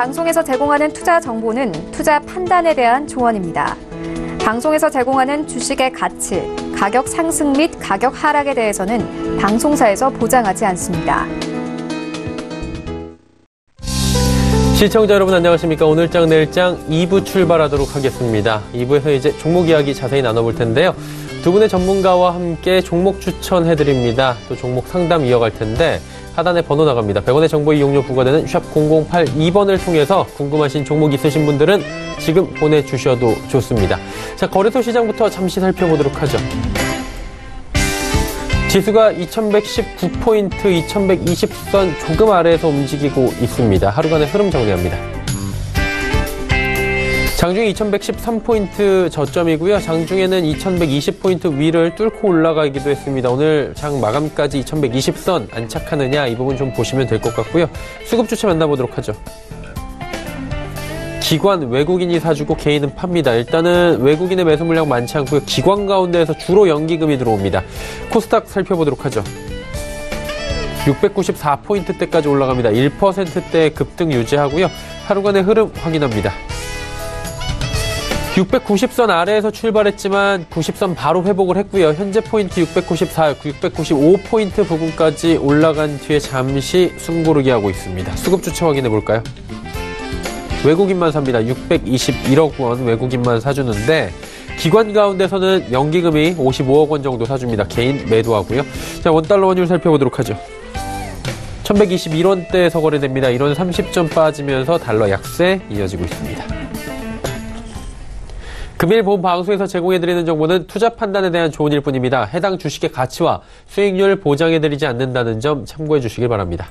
방송에서 제공하는 투자 정보는 투자 판단에 대한 조언입니다. 방송에서 제공하는 주식의 가치, 가격 상승 및 가격 하락에 대해서는 방송사에서 보장하지 않습니다. 시청자 여러분 안녕하십니까. 오늘장 내일장 2부 출발하도록 하겠습니다. 2부에서 이제 종목 이야기 자세히 나눠볼 텐데요. 두 분의 전문가와 함께 종목 추천해드립니다. 또 종목 상담 이어갈 텐데 하단에 번호 나갑니다. 100원의 정보 이용료 부과되는 샵 0082번을 통해서 궁금하신 종목 있으신 분들은 지금 보내주셔도 좋습니다. 자, 거래소 시장부터 잠시 살펴보도록 하죠. 지수가 2119포인트, 2120선 조금 아래에서 움직이고 있습니다. 하루간의 흐름 정리합니다. 장중에 2113포인트 저점이고요. 장중에는 2120포인트 위를 뚫고 올라가기도 했습니다. 오늘 장 마감까지 2120선 안착하느냐 이 부분 좀 보시면 될 것 같고요. 수급 주체 만나보도록 하죠. 기관 외국인이 사주고 개인은 팝니다. 일단은 외국인의 매수 물량 많지 않고요. 기관 가운데에서 주로 연기금이 들어옵니다. 코스닥 살펴보도록 하죠. 694포인트대까지 올라갑니다. 1%대 급등 유지하고요. 하루간의 흐름 확인합니다. 690선 아래에서 출발했지만 90선 바로 회복을 했고요. 현재 포인트 694, 695포인트 부근까지 올라간 뒤에 잠시 숨고르기 하고 있습니다. 수급 주체 확인해 볼까요? 외국인만 삽니다. 621억 원 외국인만 사주는데 기관 가운데서는 연기금이 55억 원 정도 사줍니다. 개인 매도하고요. 자, 원달러 환율 살펴보도록 하죠. 1121원대에서 거래됩니다. 1원 30점 빠지면서 달러 약세 이어지고 있습니다. 금일 본 방송에서 제공해드리는 정보는 투자 판단에 대한 조언일 뿐입니다. 해당 주식의 가치와 수익률 보장해드리지 않는다는 점 참고해 주시길 바랍니다.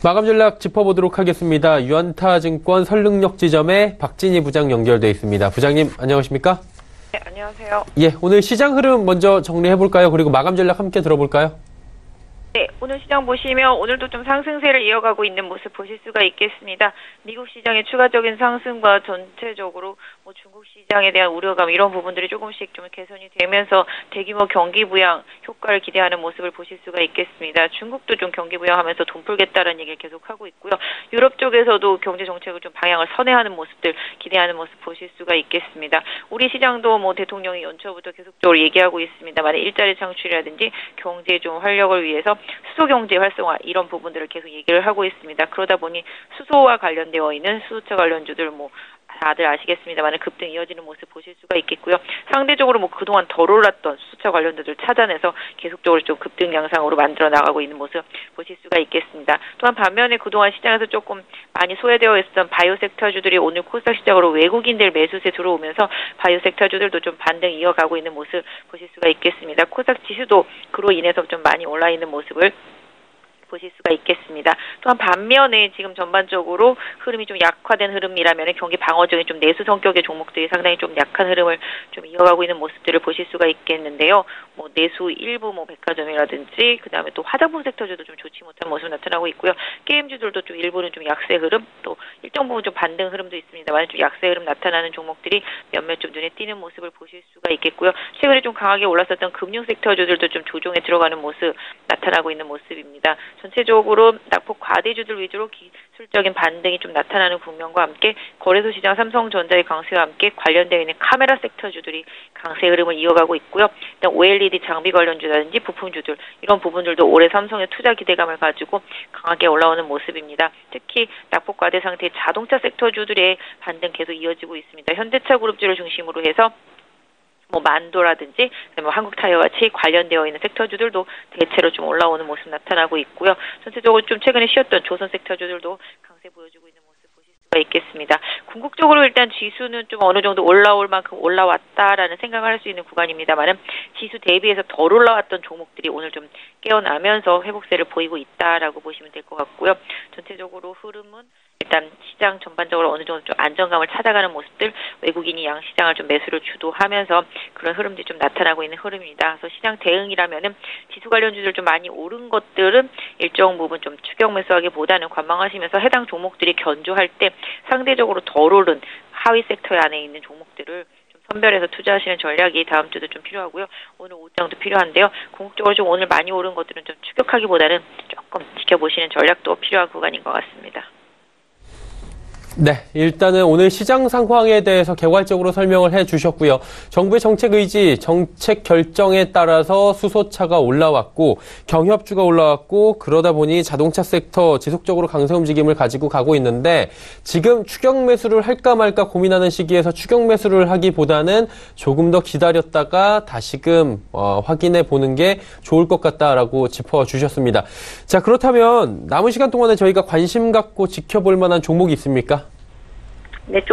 마감 전략 짚어보도록 하겠습니다. 유안타증권 설릉역 지점에 박진희 부장 연결돼 있습니다. 부장님 안녕하십니까? 네, 안녕하세요. 예, 오늘 시장 흐름 먼저 정리해볼까요? 그리고 마감 전략 함께 들어볼까요? 네, 오늘 시장 보시면 오늘도 좀 상승세를 이어가고 있는 모습 보실 수가 있겠습니다. 미국 시장의 추가적인 상승과 전체적으로 중국 시장에 대한 우려감 이런 부분들이 조금씩 좀 개선이 되면서 대규모 경기 부양 효과를 기대하는 모습을 보실 수가 있겠습니다. 중국도 좀 경기 부양하면서 돈 풀겠다는 얘기를 계속하고 있고요. 유럽 쪽에서도 경제 정책을 좀 방향을 선회하는 모습들 기대하는 모습 보실 수가 있겠습니다. 우리 시장도 대통령이 연초부터 계속적으로 얘기하고 있습니다만 일자리 창출이라든지 경제 좀 활력을 위해서 수소 경제 활성화 이런 부분들을 계속 얘기를 하고 있습니다. 그러다 보니 수소와 관련되어 있는 수소차 관련주들 다들 아시겠습니다만 급등 이어지는 모습 보실 수가 있겠고요. 상대적으로 그동안 덜 올랐던 수차 관련주들 찾아내서 계속적으로 좀 급등 양상으로 만들어 나가고 있는 모습 보실 수가 있겠습니다. 또한 반면에 그동안 시장에서 조금 많이 소외되어 있었던 바이오 섹터주들이 오늘 코스닥 시장으로 외국인들 매수세 들어오면서 바이오 섹터주들도 좀 반등 이어가고 있는 모습 보실 수가 있겠습니다. 코스닥 지수도 그로 인해서 좀 많이 올라 있는 모습을 보실 수가 있겠습니다. 또한 반면에 지금 전반적으로 흐름이 좀 약화된 흐름이라면 경기 방어적인 좀 내수 성격의 종목들이 상당히 좀 약한 흐름을 좀 이어가고 있는 모습들을 보실 수가 있겠는데요. 내수 일부 백화점이라든지 그다음에 또 화장품 섹터주도 좀 좋지 못한 모습 나타나고 있고요. 게임주들도 좀 일부는 좀 약세 흐름, 또 일정 부분 좀 반등 흐름도 있습니다만 좀 약세 흐름 나타나는 종목들이 몇몇 좀 눈에 띄는 모습을 보실 수가 있겠고요. 최근에 좀 강하게 올랐었던 금융 섹터주들도 좀 조정에 들어가는 모습 나타나고 있는 모습입니다. 전체적으로 낙폭 과대주들 위주로 기술적인 반등이 좀 나타나는 국면과 함께 거래소 시장 삼성전자의 강세와 함께 관련되어 있는 카메라 섹터주들이 강세 흐름을 이어가고 있고요. 일단 OLED 장비 관련주라든지 부품주들 이런 부분들도 올해 삼성의 투자 기대감을 가지고 강하게 올라오는 모습입니다. 특히 낙폭 과대 상태의 자동차 섹터주들의 반등 계속 이어지고 있습니다. 현대차 그룹주를 중심으로 해서 만도라든지 한국타이어 같이 관련되어 있는 섹터주들도 대체로 좀 올라오는 모습 나타나고 있고요. 전체적으로 좀 최근에 쉬었던 조선 섹터주들도 강세 보여주고 있는 모습 보실 수가 있겠습니다. 궁극적으로 일단 지수는 좀 어느 정도 올라올 만큼 올라왔다라는 생각을 할 수 있는 구간입니다만은 지수 대비해서 덜 올라왔던 종목들이 오늘 좀 깨어나면서 회복세를 보이고 있다라고 보시면 될 것 같고요. 전체적으로 흐름은 일단 시장 전반적으로 어느 정도 좀 안정감을 찾아가는 모습들, 외국인이 양시장을 좀 매수를 주도하면서 그런 흐름들이 좀 나타나고 있는 흐름입니다. 그래서 시장 대응이라면은 지수 관련주들 좀 많이 오른 것들은 일정 부분 좀 추격 매수하기보다는 관망하시면서 해당 종목들이 견조할 때 상대적으로 덜 오른 하위 섹터 안에 있는 종목들을 좀 선별해서 투자하시는 전략이 다음 주도 좀 필요하고요. 오늘 오장도 필요한데요. 궁극적으로 좀 오늘 많이 오른 것들은 좀 추격하기보다는 조금 조금 지켜보시는 전략도 필요한 구간인 것 같습니다. 네, 일단은 오늘 시장 상황에 대해서 개괄적으로 설명을 해주셨고요. 정부의 정책 의지, 정책 결정에 따라서 수소차가 올라왔고 경협주가 올라왔고 그러다 보니 자동차 섹터 지속적으로 강세 움직임을 가지고 가고 있는데 지금 추격 매수를 할까 말까 고민하는 시기에서 추격 매수를 하기보다는 조금 더 기다렸다가 다시금 확인해 보는 게 좋을 것 같다라고 짚어주셨습니다. 자, 그렇다면 남은 시간 동안에 저희가 관심 갖고 지켜볼 만한 종목이 있습니까? 네,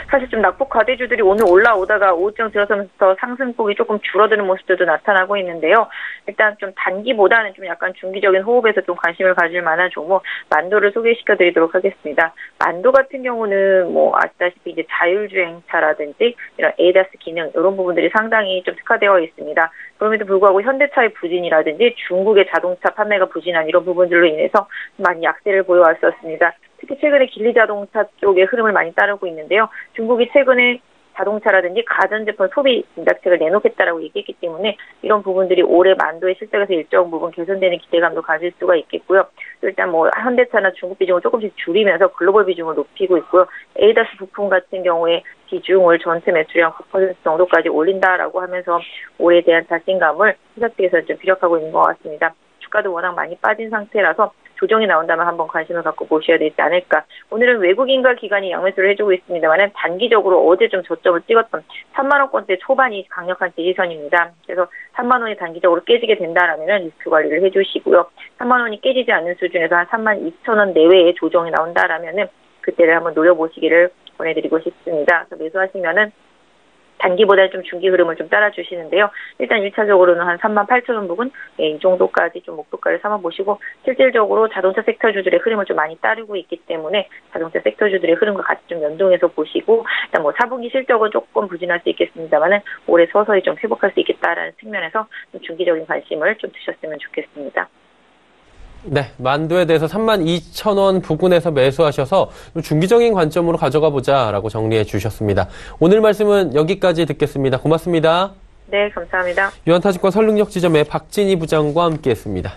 사실 낙폭 과대주들이 오늘 올라오다가 오후쯤 들어서면서 상승폭이 조금 줄어드는 모습들도 나타나고 있는데요. 일단 좀 단기보다는 좀 약간 중기적인 호흡에서 좀 관심을 가질 만한 종목, 만도를 소개시켜 드리도록 하겠습니다. 만도 같은 경우는 아시다시피 이제 자율주행차라든지 이런 ADAS 기능, 이런 부분들이 상당히 좀 특화되어 있습니다. 그럼에도 불구하고 현대차의 부진이라든지 중국의 자동차 판매가 부진한 이런 부분들로 인해서 많이 약세를 보여왔었습니다. 특히 최근에 길리자동차 쪽의 흐름을 많이 따르고 있는데요. 중국이 최근에 자동차라든지 가전제품 소비 진작책을 내놓겠다라고 얘기했기 때문에 이런 부분들이 올해 만도의 실적에서 일정 부분 개선되는 기대감도 가질 수가 있겠고요. 일단 현대차나 중국 비중을 조금씩 줄이면서 글로벌 비중을 높이고 있고요. 에이다스 부품 같은 경우에 비중을 전체 매출량 9% 정도까지 올린다라고 하면서 올해에 대한 자신감을 회사 측에서 좀 피력하고 있는 것 같습니다. 주가도 워낙 많이 빠진 상태라서 조정이 나온다면 한번 관심을 갖고 보셔야 되지 않을까. 오늘은 외국인과 기관이 양매수를 해주고 있습니다만 단기적으로 어제 좀 저점을 찍었던 3만 원권대 초반이 강력한 지지선입니다. 그래서 3만 원이 단기적으로 깨지게 된다라면 리스크 관리를 해주시고요. 3만 원이 깨지지 않는 수준에서 한 3만 2천 원 내외의 조정이 나온다라면은 그때를 한번 노려보시기를 권해드리고 싶습니다. 그래서 매수하시면은 단기보다는 좀 중기 흐름을 좀 따라주시는데요. 일단 1차적으로는 한 3만 8천 원 부근, 이 정도까지 좀 목표가를 삼아보시고, 실질적으로 자동차 섹터주들의 흐름을 좀 많이 따르고 있기 때문에 자동차 섹터주들의 흐름과 같이 좀 연동해서 보시고, 일단 4분기 실적은 조금 부진할 수 있겠습니다만은 올해 서서히 좀 회복할 수 있겠다라는 측면에서 좀 중기적인 관심을 좀 두셨으면 좋겠습니다. 네, 만도에 대해서 32,000원 부근에서 매수하셔서 중기적인 관점으로 가져가 보자라고 정리해 주셨습니다. 오늘 말씀은 여기까지 듣겠습니다. 고맙습니다. 네, 감사합니다. 유한타증권 설릉역지점의 박진희 부장과 함께했습니다.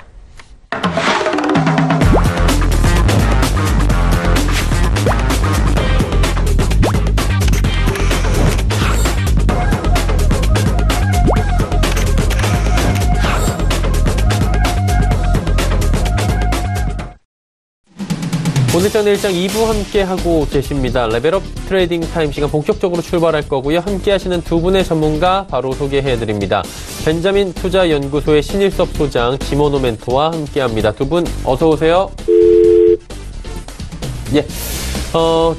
오늘장 내일장 2부 함께하고 계십니다. 레벨업 트레이딩 타임 시간 본격적으로 출발할 거고요. 함께하시는 두 분의 전문가 바로 소개해드립니다. 벤자민 투자연구소의 신일섭 소장, 김원호 멘토와 함께합니다. 두 분 어서 오세요. 예.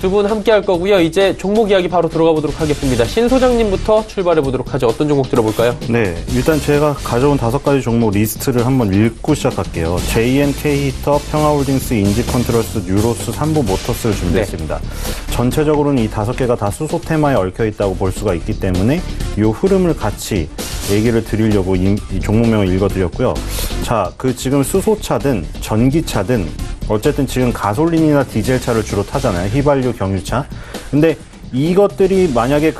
두 분 함께 할 거고요. 이제 종목 이야기 바로 들어가 보도록 하겠습니다. 신 소장님부터 출발해 보도록 하죠. 어떤 종목 들어볼까요? 네, 일단 제가 가져온 5가지 종목 리스트를 한번 읽고 시작할게요. JNK 히터, 평화홀딩스, 인지컨트롤스, 뉴로스, 삼부 모터스를 준비했습니다. 네. 전체적으로는 이 5개가 다 수소 테마에 얽혀 있다고 볼 수가 있기 때문에 이 흐름을 같이 얘기를 드리려고 이 종목명을 읽어드렸고요. 자, 지금 수소차든 전기차든 어쨌든 지금 가솔린이나 디젤차를 주로 타잖아요. 휘발유, 경유차. 근데 이것들이 만약에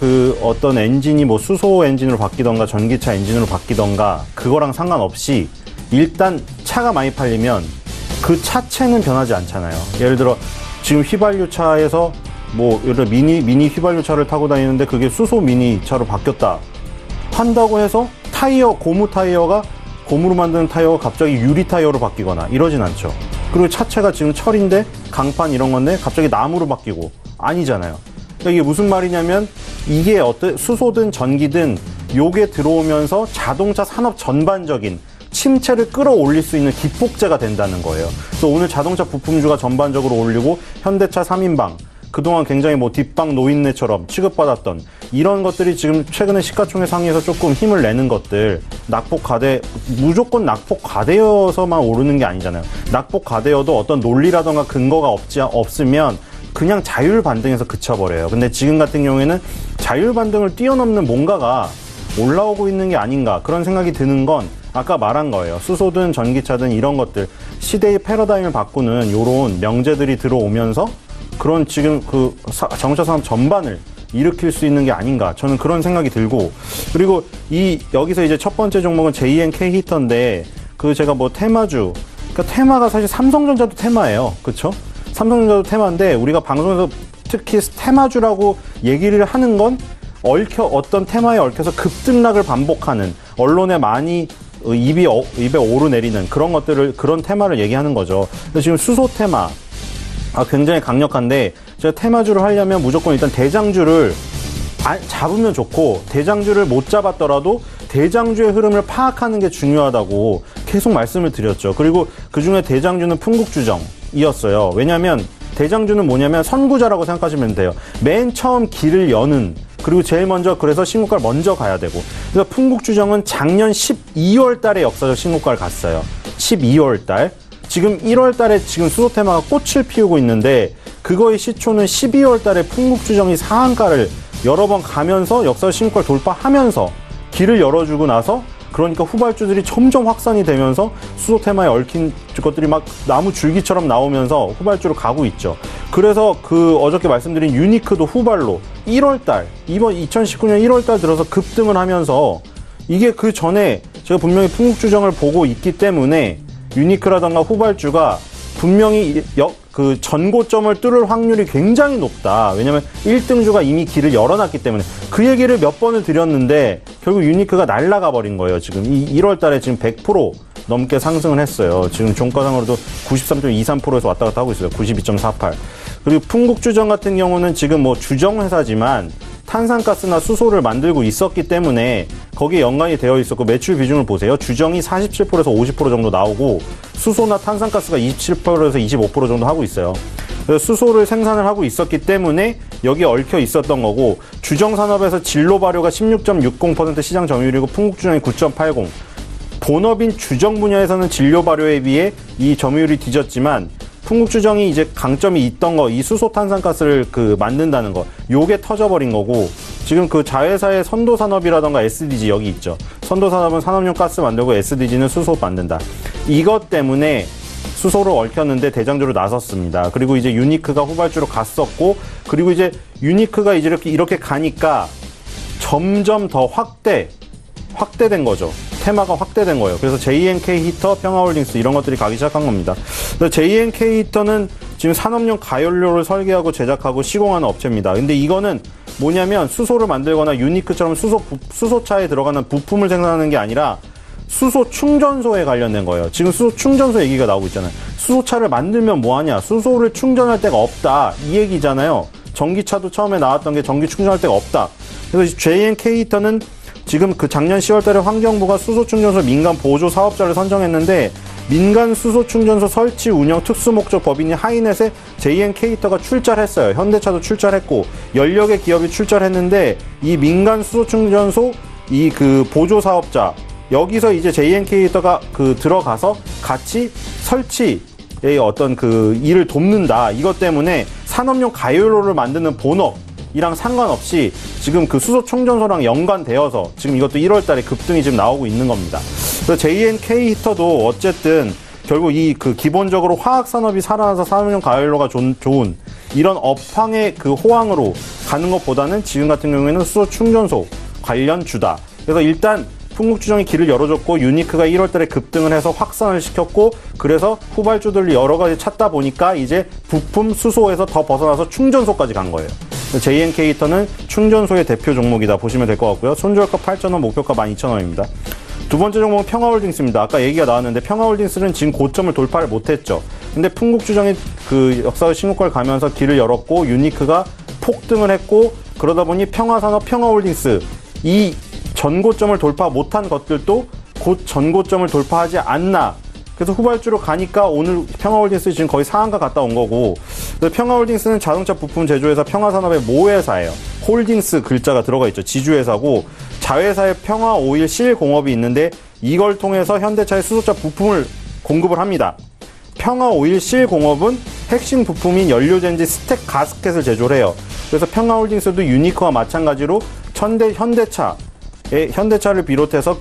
어떤 엔진이 수소 엔진으로 바뀌던가 전기차 엔진으로 바뀌던가 그거랑 상관없이 일단 차가 많이 팔리면 그 차체는 변하지 않잖아요. 예를 들어 지금 휘발유차에서 예를 들어 미니 휘발유차를 타고 다니는데 그게 수소 미니차로 바뀌었다 한다고 해서 고무 타이어가 고무로 만드는 타이어가 갑자기 유리 타이어로 바뀌거나 이러진 않죠. 그리고 차체가 지금 철인데 강판 이런 건데 갑자기 나무로 바뀌고 아니잖아요. 그러니까 이게 무슨 말이냐면 이게 수소든 전기든 요게 들어오면서 자동차 산업 전반적인 침체를 끌어올릴 수 있는 기폭제가 된다는 거예요. 그래서 오늘 자동차 부품주가 전반적으로 올리고 현대차 3인방 그동안 굉장히 뒷방 노인네처럼 취급받았던 이런 것들이 지금 최근에 시가총액 상위에서 조금 힘을 내는 것들 무조건 낙폭 과대여서만 오르는 게 아니잖아요. 낙폭 과대여도 어떤 논리라던가 근거가 없으면 그냥 자율 반등에서 그쳐버려요. 근데 지금 같은 경우에는 자율 반등을 뛰어넘는 뭔가가 올라오고 있는 게 아닌가 그런 생각이 드는 건 아까 말한 거예요. 수소든 전기차든 이런 것들 시대의 패러다임을 바꾸는 이런 명제들이 들어오면서 그런 지금 자동차 산업 전반을 일으킬 수 있는 게 아닌가 저는 그런 생각이 들고 그리고 여기서 이제 첫 번째 종목은 JNK 히터인데 제가 테마주 그러니까 테마가 사실 삼성전자도 테마예요. 그렇죠? 삼성전자도 테마인데 우리가 방송에서 특히 테마주라고 얘기를 하는 건 어떤 테마에 얽혀서 급등락을 반복하는, 언론에 많이 입에 오르내리는 그런 테마를 얘기하는 거죠. 근데 지금 수소 테마 굉장히 강력한데, 제가 테마주를 하려면 무조건 일단 대장주를 잡으면 좋고, 대장주를 못 잡았더라도 대장주의 흐름을 파악하는 게 중요하다고 계속 말씀을 드렸죠. 그리고 그중에 대장주는 풍국주정이었어요. 왜냐하면 대장주는 뭐냐면 선구자라고 생각하시면 돼요. 맨 처음 길을 여는, 그리고 제일 먼저 그래서 신고가를 먼저 가야 되고, 그래서 풍국주정은 작년 12월 달에 역사적 신고가를 갔어요. 12월 달. 지금 1월 달에 지금 수소 테마가 꽃을 피우고 있는데, 그거의 시초는 12월 달에 풍국주정이 상한가를 여러 번 가면서 역사적 신고가를 돌파하면서 길을 열어주고 나서, 그러니까 후발주들이 점점 확산이 되면서 수소 테마에 얽힌 것들이 막 나무 줄기처럼 나오면서 후발주로 가고 있죠. 그래서 어저께 말씀드린 유니크도 후발로 1월달, 이번 2019년 1월달 들어서 급등을 하면서, 이게 그 전에 제가 분명히 풍국주정을 보고 있기 때문에 유니크라던가 후발주가 분명히 그 전고점을 뚫을 확률이 굉장히 높다. 왜냐면 1등주가 이미 길을 열어놨기 때문에. 그 얘기를 몇 번을 드렸는데 결국 유니크가 날아가 버린 거예요. 지금 이 1월 달에 지금 100% 넘게 상승을 했어요. 지금 종가상으로도 93.23%에서 왔다 갔다 하고 있어요. 92.48. 그리고 풍국주정 같은 경우는 지금 뭐 주정회사지만 탄산가스나 수소를 만들고 있었기 때문에 거기에 연관이 되어 있었고, 매출 비중을 보세요. 주정이 47%에서 50% 정도 나오고, 수소나 탄산가스가 27%에서 25% 정도 하고 있어요. 그래서 수소를 생산을 하고 있었기 때문에 여기에 얽혀 있었던 거고, 주정산업에서 진로 발효가 16.60% 시장 점유율이고 풍국주정이 9.80. 본업인 주정 분야에서는 진료 발효에 비해 이 점유율이 뒤졌지만, 풍국주정이 이제 강점이 있던 거, 이 수소 탄산가스를 만든다는 거, 요게 터져버린 거고, 지금 그 자회사의 선도산업이라던가 SDG 여기 있죠. 선도산업은 산업용 가스 만들고 SDG는 수소 만든다. 이것 때문에 수소로 얽혔는데 대장주로 나섰습니다. 그리고 이제 유니크가 후발주로 갔었고, 그리고 이제 유니크가 이제 이렇게 가니까 점점 더 확대된 거죠. 테마가 확대된 거예요. 그래서 JNK 히터, 평화홀딩스 이런 것들이 가기 시작한 겁니다. 그래서 JNK 히터는 지금 산업용 가연료를 설계하고 제작하고 시공하는 업체입니다. 근데 이거는 뭐냐면 수소를 만들거나 유니크처럼 수소차에 들어가는 부품을 생산하는 게 아니라 수소 충전소에 관련된 거예요. 지금 수소 충전소 얘기가 나오고 있잖아요. 수소차를 만들면 뭐하냐? 수소를 충전할 데가 없다. 이 얘기잖아요. 전기차도 처음에 나왔던 게 전기 충전할 데가 없다. 그래서 JNK 히터는 지금 작년 10월 달에 환경부가 수소충전소 민간 보조 사업자를 선정했는데, 민간 수소충전소 설치 운영 특수목적 법인인 하이넷에 JNK 히터가 출자를 했어요. 현대차도 출자했고 연력의 기업이 출자했는데, 이 민간 수소충전소 보조 사업자, 여기서 이제 JNK 히터가 들어가서 같이 설치의 어떤 일을 돕는다. 이것 때문에 산업용 가연료를 만드는 본업이랑 상관없이 지금 수소 충전소랑 연관되어서 지금 이것도 1월 달에 급등이 지금 나오고 있는 겁니다. 그래서 JNK 히터도 어쨌든 결국 기본적으로 화학산업이 살아나서 산업용 가연료가 좋은 이런 업황의 호황으로 가는 것보다는 지금 같은 경우에는 수소 충전소 관련 주다. 그래서 일단 풍국주정이 길을 열어줬고, 유니크가 1월 달에 급등을 해서 확산을 시켰고, 그래서 후발주들이 여러 가지 찾다 보니까 이제 부품 수소에서 더 벗어나서 충전소까지 간 거예요. JNK 히터는 충전소의 대표 종목이다 보시면 될 것 같고요. 손절가 8,000원, 목표가 12,000원입니다. 두 번째 종목은 평화홀딩스입니다. 아까 얘기가 나왔는데 평화홀딩스는 지금 고점을 돌파를 못했죠. 근데 풍국주정이 역사의 신고가를 가면서 길을 열었고, 유니크가 폭등을 했고, 그러다 보니 평화산업, 평화홀딩스 이 전고점을 돌파 못한 것들도 곧 전고점을 돌파하지 않나. 그래서 후발주로 가니까 오늘 평화홀딩스 지금 거의 상한가 갔다 온 거고, 평화홀딩스는 자동차 부품 제조회사 평화산업의 모회사예요. 홀딩스 글자가 들어가 있죠. 지주회사고, 자회사의 평화오일 실공업이 있는데 이걸 통해서 현대차의 수소차 부품을 공급을 합니다. 평화오일 실공업은 핵심 부품인 연료전지 스택 가스켓을 제조를 해요. 그래서 평화홀딩스도 유니크와 마찬가지로 현대차를 비롯해서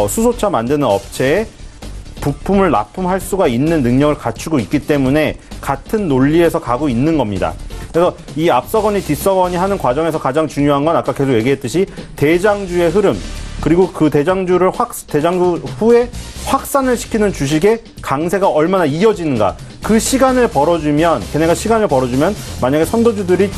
수소차 만드는 업체에 부품을 납품할 수가 있는 능력을 갖추고 있기 때문에 같은 논리에서 가고 있는 겁니다. 그래서 이 앞서거니 뒤서거니 하는 과정에서 가장 중요한 건 아까 계속 얘기했듯이 대장주의 흐름, 그리고 그 대장주 후에 확산을 시키는 주식의 강세가 얼마나 이어지는가. 그 시간을 벌어주면, 걔네가 시간을 벌어주면 만약에 선도주들이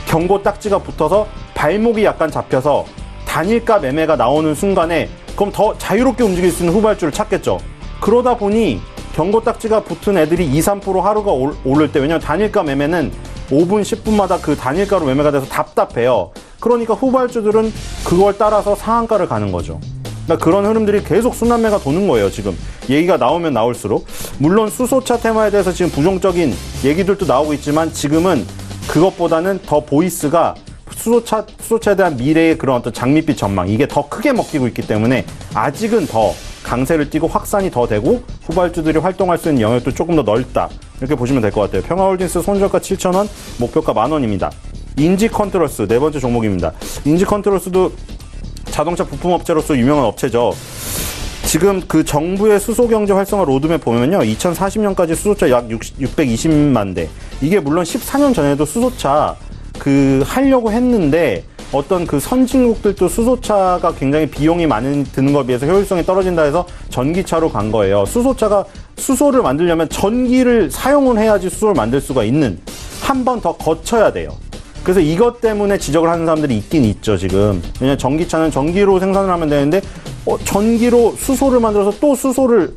경고 딱지가 붙어서 발목이 약간 잡혀서 단일가 매매가 나오는 순간에 그럼 더 자유롭게 움직일 수 있는 후발주를 찾겠죠. 그러다 보니 경고 딱지가 붙은 애들이 2, 3% 하루가 오를 때, 왜냐면 단일가 매매는 5분, 10분마다 그 단일가로 매매가 돼서 답답해요. 그러니까 후발주들은 그걸 따라서 상한가를 가는 거죠. 그러니까 그런 흐름들이 계속 순환매가 도는 거예요, 지금. 얘기가 나오면 나올수록. 물론 수소차 테마에 대해서 지금 부정적인 얘기들도 나오고 있지만 지금은 그것보다는 더 보이스가 수소차에 대한 미래의 그런 어떤 장밋빛 전망, 이게 더 크게 먹히고 있기 때문에 아직은 더 강세를 띠고 확산이 더 되고 후발주들이 활동할 수 있는 영역도 조금 더 넓다. 이렇게 보시면 될 것 같아요. 평화홀딩스 손절가 7,000원, 목표가 10,000원입니다. 인지컨트롤스, 네 번째 종목입니다. 인지컨트롤스도 자동차 부품업체로서 유명한 업체죠. 지금 그 정부의 수소경제 활성화 로드맵 보면요. 2040년까지 수소차 약 620만 대. 이게 물론 14년 전에도 수소차 하려고 했는데 어떤 그 선진국들도 수소차가 굉장히 비용이 많이 드는 것에 비해서 효율성이 떨어진다 해서 전기차로 간 거예요. 수소를 만들려면 전기를 사용을 해야지 수소를 만들 수가 있는, 한 번 더 거쳐야 돼요. 그래서 이것 때문에 지적을 하는 사람들이 있긴 있죠, 지금. 왜냐면 전기차는 전기로 생산을 하면 되는데, 전기로 수소를 만들어서 또 수소를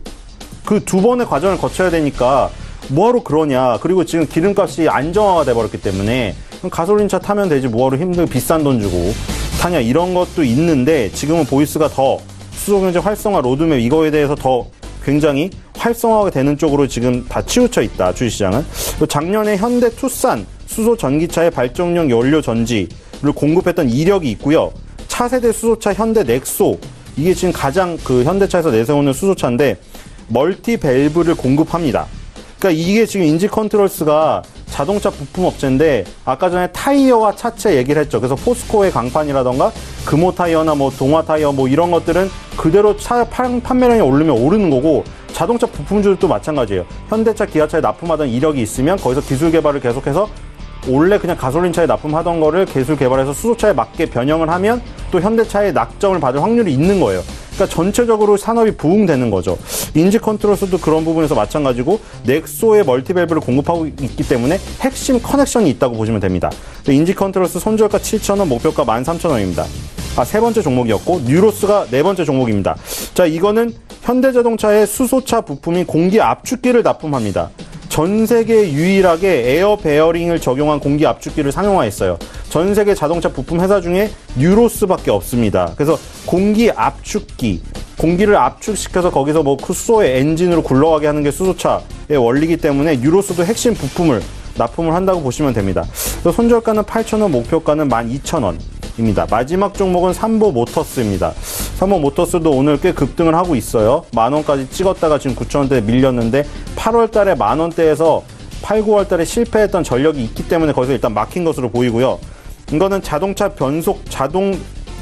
그 두 번의 과정을 거쳐야 되니까 뭐하러 그러냐. 그리고 지금 기름값이 안정화가 돼버렸기 때문에 가솔린차 타면 되지 뭐하러 힘들고 비싼 돈 주고 타냐, 이런 것도 있는데 지금은 보이스가 더 수소경제 활성화 로드맵 이거에 대해서 더 굉장히 활성화가 되는 쪽으로 지금 다 치우쳐 있다, 주식시장은. 작년에 현대 투싼 수소 전기차의 발전용 연료 전지를 공급했던 이력이 있고요. 차세대 수소차 현대 넥소, 이게 지금 가장 그 현대차에서 내세우는 수소차인데 멀티 밸브를 공급합니다. 그러니까 이게 지금 인지컨트롤스가 자동차 부품 업체인데 아까 전에 타이어와 차체 얘기를 했죠. 그래서 포스코의 강판이라던가 금호 타이어나 뭐 동화 타이어 뭐 이런 것들은 그대로 차 판매량이 오르면 오르는 거고, 자동차 부품주도 마찬가지예요. 현대차, 기아차에 납품하던 이력이 있으면 거기서 기술 개발을 계속해서 원래 그냥 가솔린차에 납품하던 거를 기술 개발해서 수소차에 맞게 변형을 하면 또 현대차에 낙점을 받을 확률이 있는 거예요. 그러니까 전체적으로 산업이 부흥되는 거죠. 인지컨트롤스도 그런 부분에서 마찬가지고 넥소의 멀티밸브를 공급하고 있기 때문에 핵심 커넥션이 있다고 보시면 됩니다. 인지컨트롤스 손절가 7,000원, 목표가 13,000원입니다. 세 번째 종목이었고, 뉴로스가 네 번째 종목입니다. 자, 이거는 현대자동차의 수소차 부품인 공기 압축기를 납품합니다. 전 세계 유일하게 에어 베어링을 적용한 공기 압축기를 상용화했어요. 전 세계 자동차 부품 회사 중에 뉴로스밖에 없습니다. 그래서 공기 압축기, 공기를 압축시켜서 거기서 뭐 수소의 엔진으로 굴러가게 하는 게 수소차의 원리이기 때문에 뉴로스도 핵심 부품을 납품을 한다고 보시면 됩니다. 그래서 손절가는 8,000원, 목표가는 12,000원입니다. 마지막 종목은 삼보모터스입니다. 삼보모터스도 오늘 꽤 급등을 하고 있어요. 만원까지 찍었다가 지금 9,000원대에 밀렸는데 8월 달에 만원대에서 8, 9월 달에 실패했던 전력이 있기 때문에 거기서 일단 막힌 것으로 보이고요. 이거는 자동차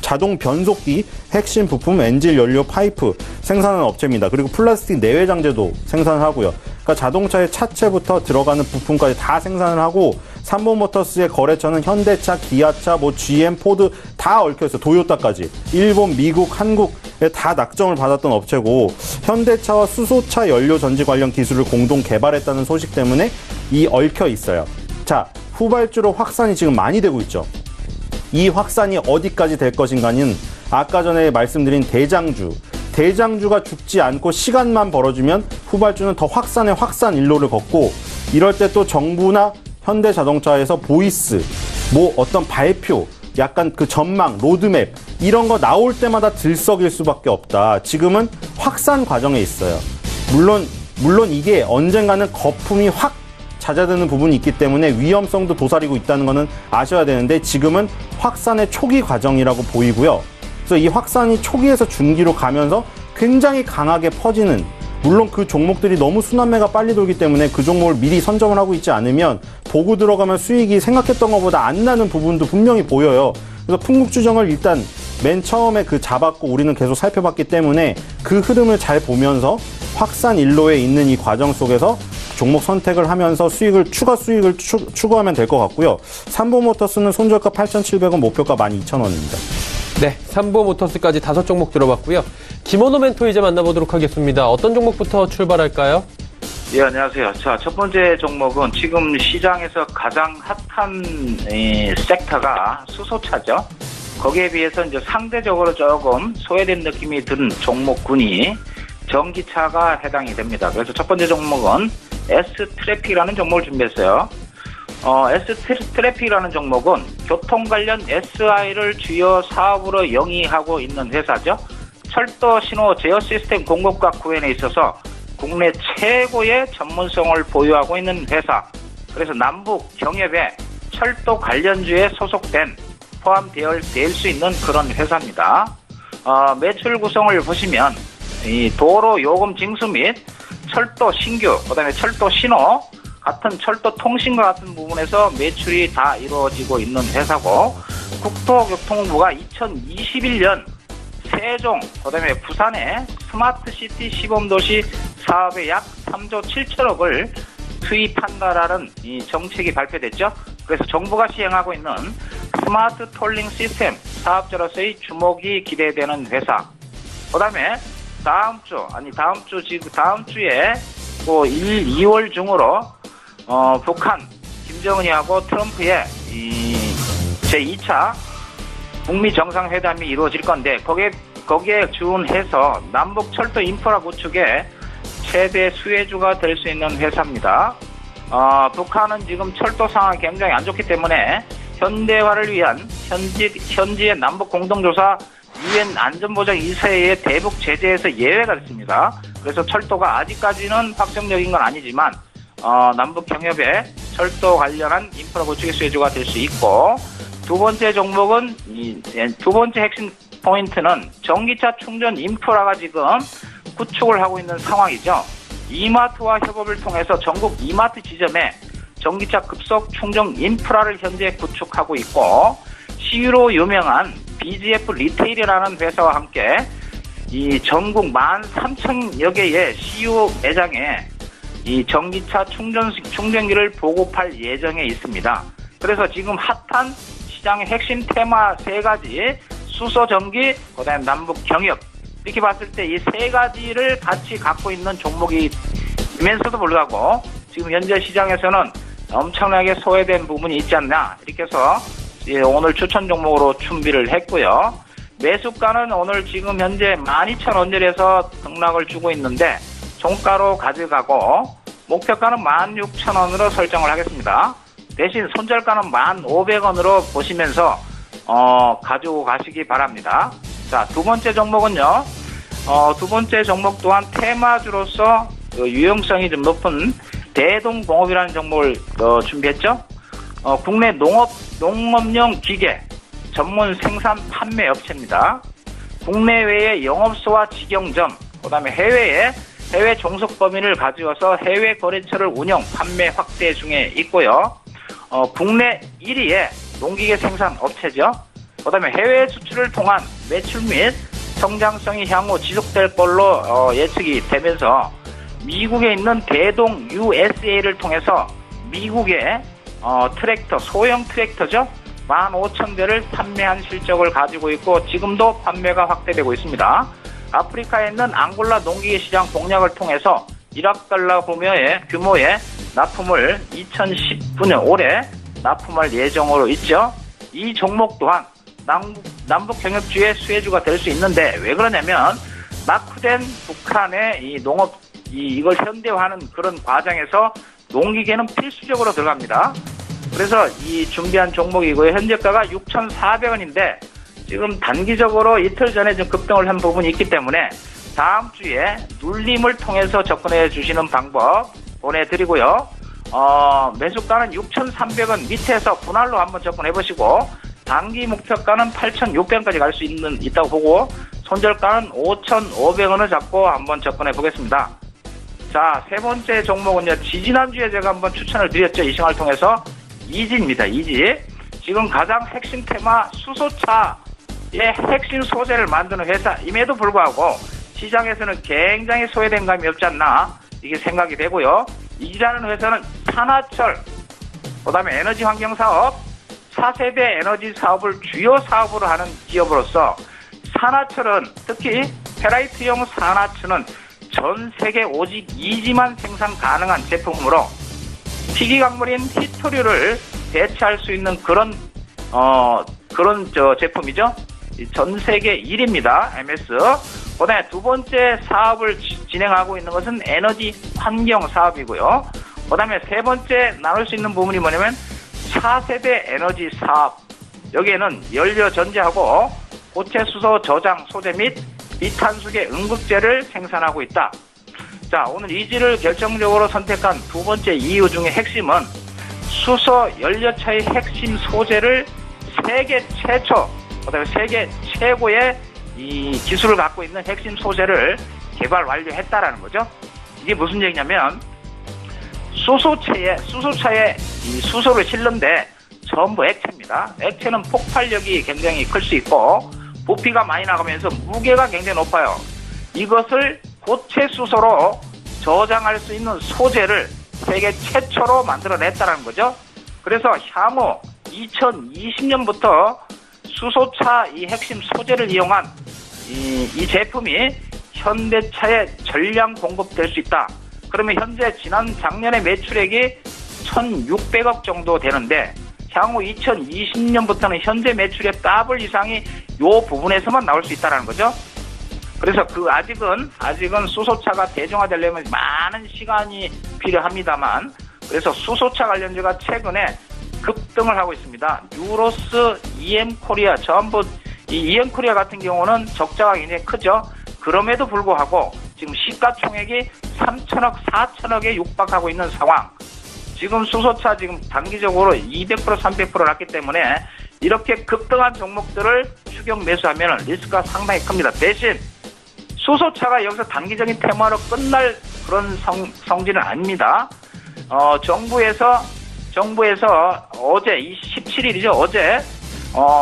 자동 변속기 핵심 부품 엔진 연료 파이프 생산하는 업체입니다. 그리고 플라스틱 내외 장재도 생산을 하고요. 그러니까 자동차의 차체부터 들어가는 부품까지 다 생산을 하고, 삼보모터스의 거래처는 현대차, 기아차, GM, 포드 다 얽혀있어요. 도요타까지. 일본, 미국, 한국에 다 낙점을 받았던 업체고, 현대차와 수소차 연료 전지 관련 기술을 공동 개발했다는 소식 때문에 이 얽혀 있어요. 자, 후발주로 확산이 지금 많이 되고 있죠. 이 확산이 어디까지 될 것인가는 아까 전에 말씀드린 대장주가 죽지 않고 시간만 벌어주면 후발주는 더 확산의 확산 일로를 걷고, 이럴 때 또 정부나 현대자동차에서 보이스, 어떤 발표, 약간 그 전망, 로드맵 이런 거 나올 때마다 들썩일 수밖에 없다. 지금은 확산 과정에 있어요. 물론 이게 언젠가는 거품이 확 잦아드는 부분이 있기 때문에 위험성도 도사리고 있다는 거는 아셔야 되는데, 지금은 확산의 초기 과정이라고 보이고요. 그래서 이 확산이 초기에서 중기로 가면서 굉장히 강하게 퍼지는, 물론 그 종목들이 너무 순환매가 빨리 돌기 때문에 그 종목을 미리 선점을 하고 있지 않으면 보고 들어가면 수익이 생각했던 것보다 안 나는 부분도 분명히 보여요. 그래서 풍국주정을 일단 맨 처음에 잡았고 우리는 계속 살펴봤기 때문에 그 흐름을 잘 보면서 확산 일로에 있는 이 과정 속에서 종목 선택을 하면서 추가 수익을 추구하면 될 것 같고요. 삼보모터스는 손절가 8,700원, 목표가 12,000원입니다. 네, 삼보모터스까지 5종목 들어봤고요. 김원호 멘토 이제 만나보도록 하겠습니다. 어떤 종목부터 출발할까요? 예, 안녕하세요. 자, 첫 번째 종목은 지금 시장에서 가장 핫한 섹터가 수소차죠. 거기에 비해서 이제 상대적으로 조금 소외된 느낌이 든 종목군이 전기차가 해당이 됩니다. 그래서 첫 번째 종목은 S트래픽이라는 종목을 준비했어요. S트래픽이라는 종목은 교통 관련 SI를 주요 사업으로 영위하고 있는 회사죠. 철도 신호 제어 시스템 공급과 구현에 있어서 국내 최고의 전문성을 보유하고 있는 회사. 그래서 남북 경협에 철도 관련주에 소속된 포함될 수 있는 그런 회사입니다. 매출 구성을 보시면 이 도로 요금 징수 및 철도 신규, 그다음에 철도 신호 같은 철도 통신과 같은 부분에서 매출이 다 이루어지고 있는 회사고, 국토교통부가 2021년 세종, 그다음에 부산의 스마트시티 시범도시 사업에 약 3조 7천억을 투입한다라는 이 정책이 발표됐죠. 그래서 정부가 시행하고 있는 스마트 톨링 시스템 사업자로서의 주목이 기대되는 회사. 그다음에 다음 주에 또 2월 중으로 북한 김정은이하고 트럼프의 이 제2차 북미 정상회담이 이루어질 건데 거기에 준해서 남북 철도 인프라 구축에 최대 수혜주가 될 수 있는 회사입니다. 북한은 지금 철도 상황이 굉장히 안 좋기 때문에 현대화를 위한 현지의 남북 공동조사 UN 안전보장 이사회의 대북 제재에서 예외가 됐습니다. 그래서 철도가 아직까지는 확정적인 건 아니지만 남북 경협에 철도 관련한 인프라 구축의 수혜주가 될 수 있고, 두 번째 종목은 두 번째 핵심 포인트는 전기차 충전 인프라가 지금 구축을 하고 있는 상황이죠. 이마트와 협업을 통해서 전국 이마트 지점에 전기차 급속 충전 인프라를 현재 구축하고 있고, CU로 유명한 BGF 리테일이라는 회사와 함께 이 전국 13,000여 개의 CU 매장에 이 전기차 충전기를 보급할 예정에 있습니다. 그래서 지금 핫한 시장의 핵심 테마 3가지, 수소, 전기, 그다음에 남북 경협, 이렇게 봤을 때 이 3가지를 같이 갖고 있는 종목이면서도 불구하고 지금 현재 시장에서는 엄청나게 소외된 부분이 있지 않나, 이렇게 해서 오늘 추천 종목으로 준비를 했고요. 매수가는 오늘 지금 현재 12,000원대에서 등락을 주고 있는데 종가로 가져가고 목표가는 16,000원으로 설정을 하겠습니다. 대신 손절가는 1,500원으로 보시면서 가지고 가시기 바랍니다. 자, 두 번째 종목은요. 두 번째 종목 또한 테마주로서 유용성이 좀 높은 대동공업이라는 종목을 준비했죠. 국내 농업용 기계 전문 생산 판매 업체입니다. 국내외의 영업소와 직영점, 그다음에 해외 종속 범위를 가지고서 해외 거래처를 운영, 판매 확대 중에 있고요. 국내 1위의 농기계 생산 업체죠. 그다음에 해외 수출을 통한 매출 및 성장성이 향후 지속될 걸로 예측이 되면서 미국에 있는 대동 USA를 통해서 미국의 트랙터, 소형 트랙터죠. 15,000대를 판매한 실적을 가지고 있고 지금도 판매가 확대되고 있습니다. 아프리카에 있는 앙골라 농기계 시장 공략을 통해서 1억 달러 규모의 납품을 2019년 올해 납품할 예정으로 있죠. 이 종목 또한 남북 경협주의 수혜주가 될 수 있는데, 왜 그러냐면 낙후된 북한의 이 농업 이걸 현대화하는 그런 과정에서 농기계는 필수적으로 들어갑니다. 그래서 이 준비한 종목이고요. 현재가가 6,400원인데 지금 단기적으로 이틀 전에 좀 급등을 한 부분이 있기 때문에 다음 주에 눌림을 통해서 접근해 주시는 방법 보내드리고요. 매수가는 6,300원 밑에서 분할로 한번 접근해 보시고, 단기 목표가는 8,600원까지 갈 수 있다고 보고, 손절가는 5,500원을 잡고 한번 접근해 보겠습니다. 자, 세 번째 종목은요, 지지난주에 제가 한번 추천을 드렸죠. 이 시간을 통해서 이지입니다. 이지. 지금 가장 핵심 테마 수소차의 핵심 소재를 만드는 회사임에도 불구하고 시장에서는 굉장히 소외된 감이 없지 않나, 이게 생각이 되고요. 이지라는 회사는 산화철, 그다음에 에너지 환경 사업, 4세대 에너지 사업을 주요 사업으로 하는 기업으로서 산화철은 특히 페라이트형 산화철은 전 세계 오직 2지만 생산 가능한 제품으로 희귀광물인 히토류를 대체할 수 있는 그런 제품이죠. 전 세계 1위입니다. MS. 그다음에 두 번째 사업을 진행하고 있는 것은 에너지 환경 사업이고요. 그다음에 세 번째 나눌 수 있는 부분이 뭐냐면 4세대 에너지 사업. 여기에는 연료 전지하고 고체 수소 저장 소재 및 비탄수계 응급제를 생산하고 있다. 자, 오늘 이지를 결정적으로 선택한 두 번째 이유 중에 핵심은 수소 연료차의 핵심 소재를 세계 최초, 그다음에 세계 최고의 이 기술을 갖고 있는 핵심 소재를 개발 완료했다라는 거죠. 이게 무슨 얘기냐면 수소차에 이 수소를 실는데 전부 액체입니다. 액체는 폭발력이 굉장히 클 수 있고 부피가 많이 나가면서 무게가 굉장히 높아요. 이것을 고체 수소로 저장할 수 있는 소재를 세계 최초로 만들어냈다는 거죠. 그래서 향후 2020년부터 수소차 이 핵심 소재를 이용한 이 제품이 현대차에 전량 공급될 수 있다. 그러면 현재 작년에 매출액이 1,600억 정도 되는데 향후 2020년부터는 현재 매출의 더블 이상이 이 부분에서만 나올 수 있다는 거죠. 그래서 아직은 수소차가 대중화되려면 많은 시간이 필요합니다만, 그래서 수소차 관련주가 최근에 급등을 하고 있습니다. 유로스, EM코리아 전부 이 EM코리아 같은 경우는 적자가 굉장히 크죠. 그럼에도 불구하고 지금 시가총액이 3천억, 4천억에 육박하고 있는 상황. 지금 수소차 지금 단기적으로 200%, 300% 났기 때문에 이렇게 급등한 종목들을 추격 매수하면 리스크가 상당히 큽니다. 대신 수소차가 여기서 단기적인 테마로 끝날 그런 성질은 아닙니다. 정부에서 어제 17일이죠. 어제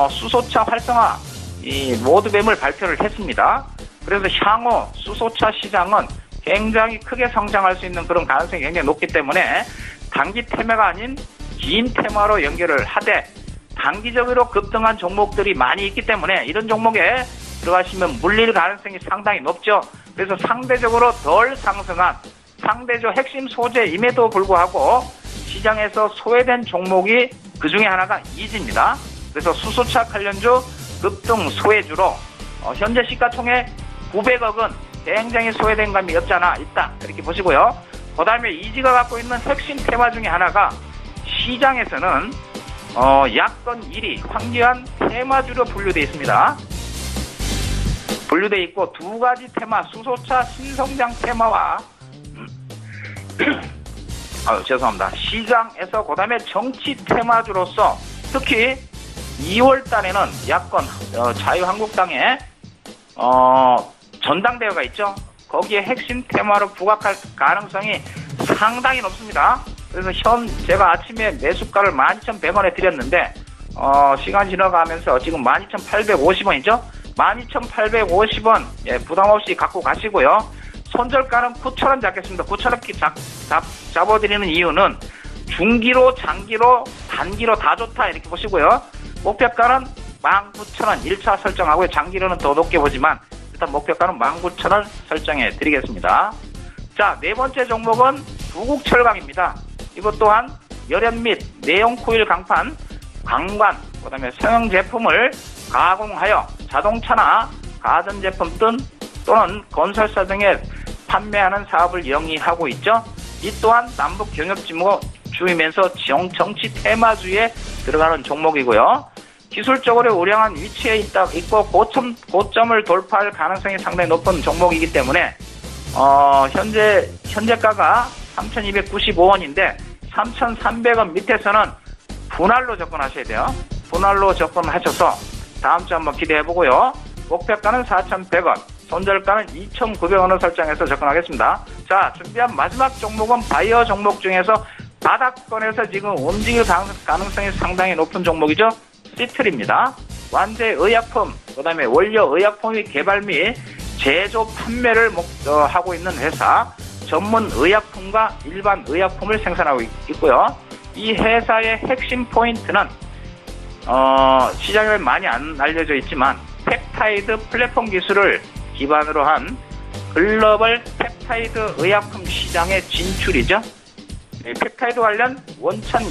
수소차 활성화 이 로드맵을 발표를 했습니다. 그래서 향후 수소차 시장은 굉장히 크게 성장할 수 있는 그런 가능성이 굉장히 높기 때문에 단기 테마가 아닌 긴 테마로 연결을 하되 단기적으로 급등한 종목들이 많이 있기 때문에 이런 종목에 들어가시면 물릴 가능성이 상당히 높죠. 그래서 상대적으로 덜 상승한 상대적 핵심 소재임에도 불구하고 시장에서 소외된 종목이 그 중에 하나가 이지입니다. 그래서 수소차 관련주 급등 소외주로 현재 시가총액 900억은 굉장히 소외된 감이 없지 않아 있다. 이렇게 보시고요. 그 다음에 이지가 갖고 있는 핵심 테마 중에 하나가 시장에서는 야권 1위 황귀한 테마주로 분류되어 있습니다. 분류되어 있고 두 가지 테마 수소차 신성장 테마와 죄송합니다. 시장에서 그 다음에 정치 테마주로서 특히 2월 달에는 야권 자유한국당의 전당대회가 있죠. 거기에 핵심 테마로 부각할 가능성이 상당히 높습니다. 그래서 제가 아침에 매수가를 12,100원에 드렸는데 시간 지나가면서 지금 12,850원이죠. 12,850원 부담없이 갖고 가시고요. 손절가는 9,000원 잡겠습니다. 9,000원 잡아드리는 이유는 중기로, 장기로, 단기로 다 좋다 이렇게 보시고요. 목표가는 19,000원 1차 설정하고요. 장기로는 더 높게 보지만 일단 목표가는 19,000원 설정해 드리겠습니다. 자, 네 번째 종목은 부국철강입니다. 이것 또한 열연 및 내용 코일 강판, 강관, 그 다음에 성형 제품을 가공하여 자동차나 가전제품 또는 건설사 등에 판매하는 사업을 영위하고 있죠. 이 또한 남북 경협주이면서 정치 테마주에 들어가는 종목이고요. 기술적으로 우량한 위치에 있고 고점을 돌파할 가능성이 상당히 높은 종목이기 때문에 현재가가 3,295원인데 3,300원 밑에서는 분할로 접근하셔야 돼요. 분할로 접근하셔서 다음 주 한번 기대해보고요. 목표가는 4,100원, 손절가는 2,900원을 설정해서 접근하겠습니다. 자, 준비한 마지막 종목은 바이오 종목 중에서 바닥권에서 지금 움직일 가능성이 상당히 높은 종목이죠. 시틀입니다. 완제 의약품, 그 다음에 원료 의약품의 개발 및 제조 판매를 하고 있는 회사, 전문 의약품과 일반 의약품을 생산하고 있고요. 이 회사의 핵심 포인트는 시장에 많이 안 알려져 있지만 펩타이드 플랫폼 기술을 기반으로 한 글로벌 펩타이드 의약품 시장의 진출이죠. 펩타이드 관련 원천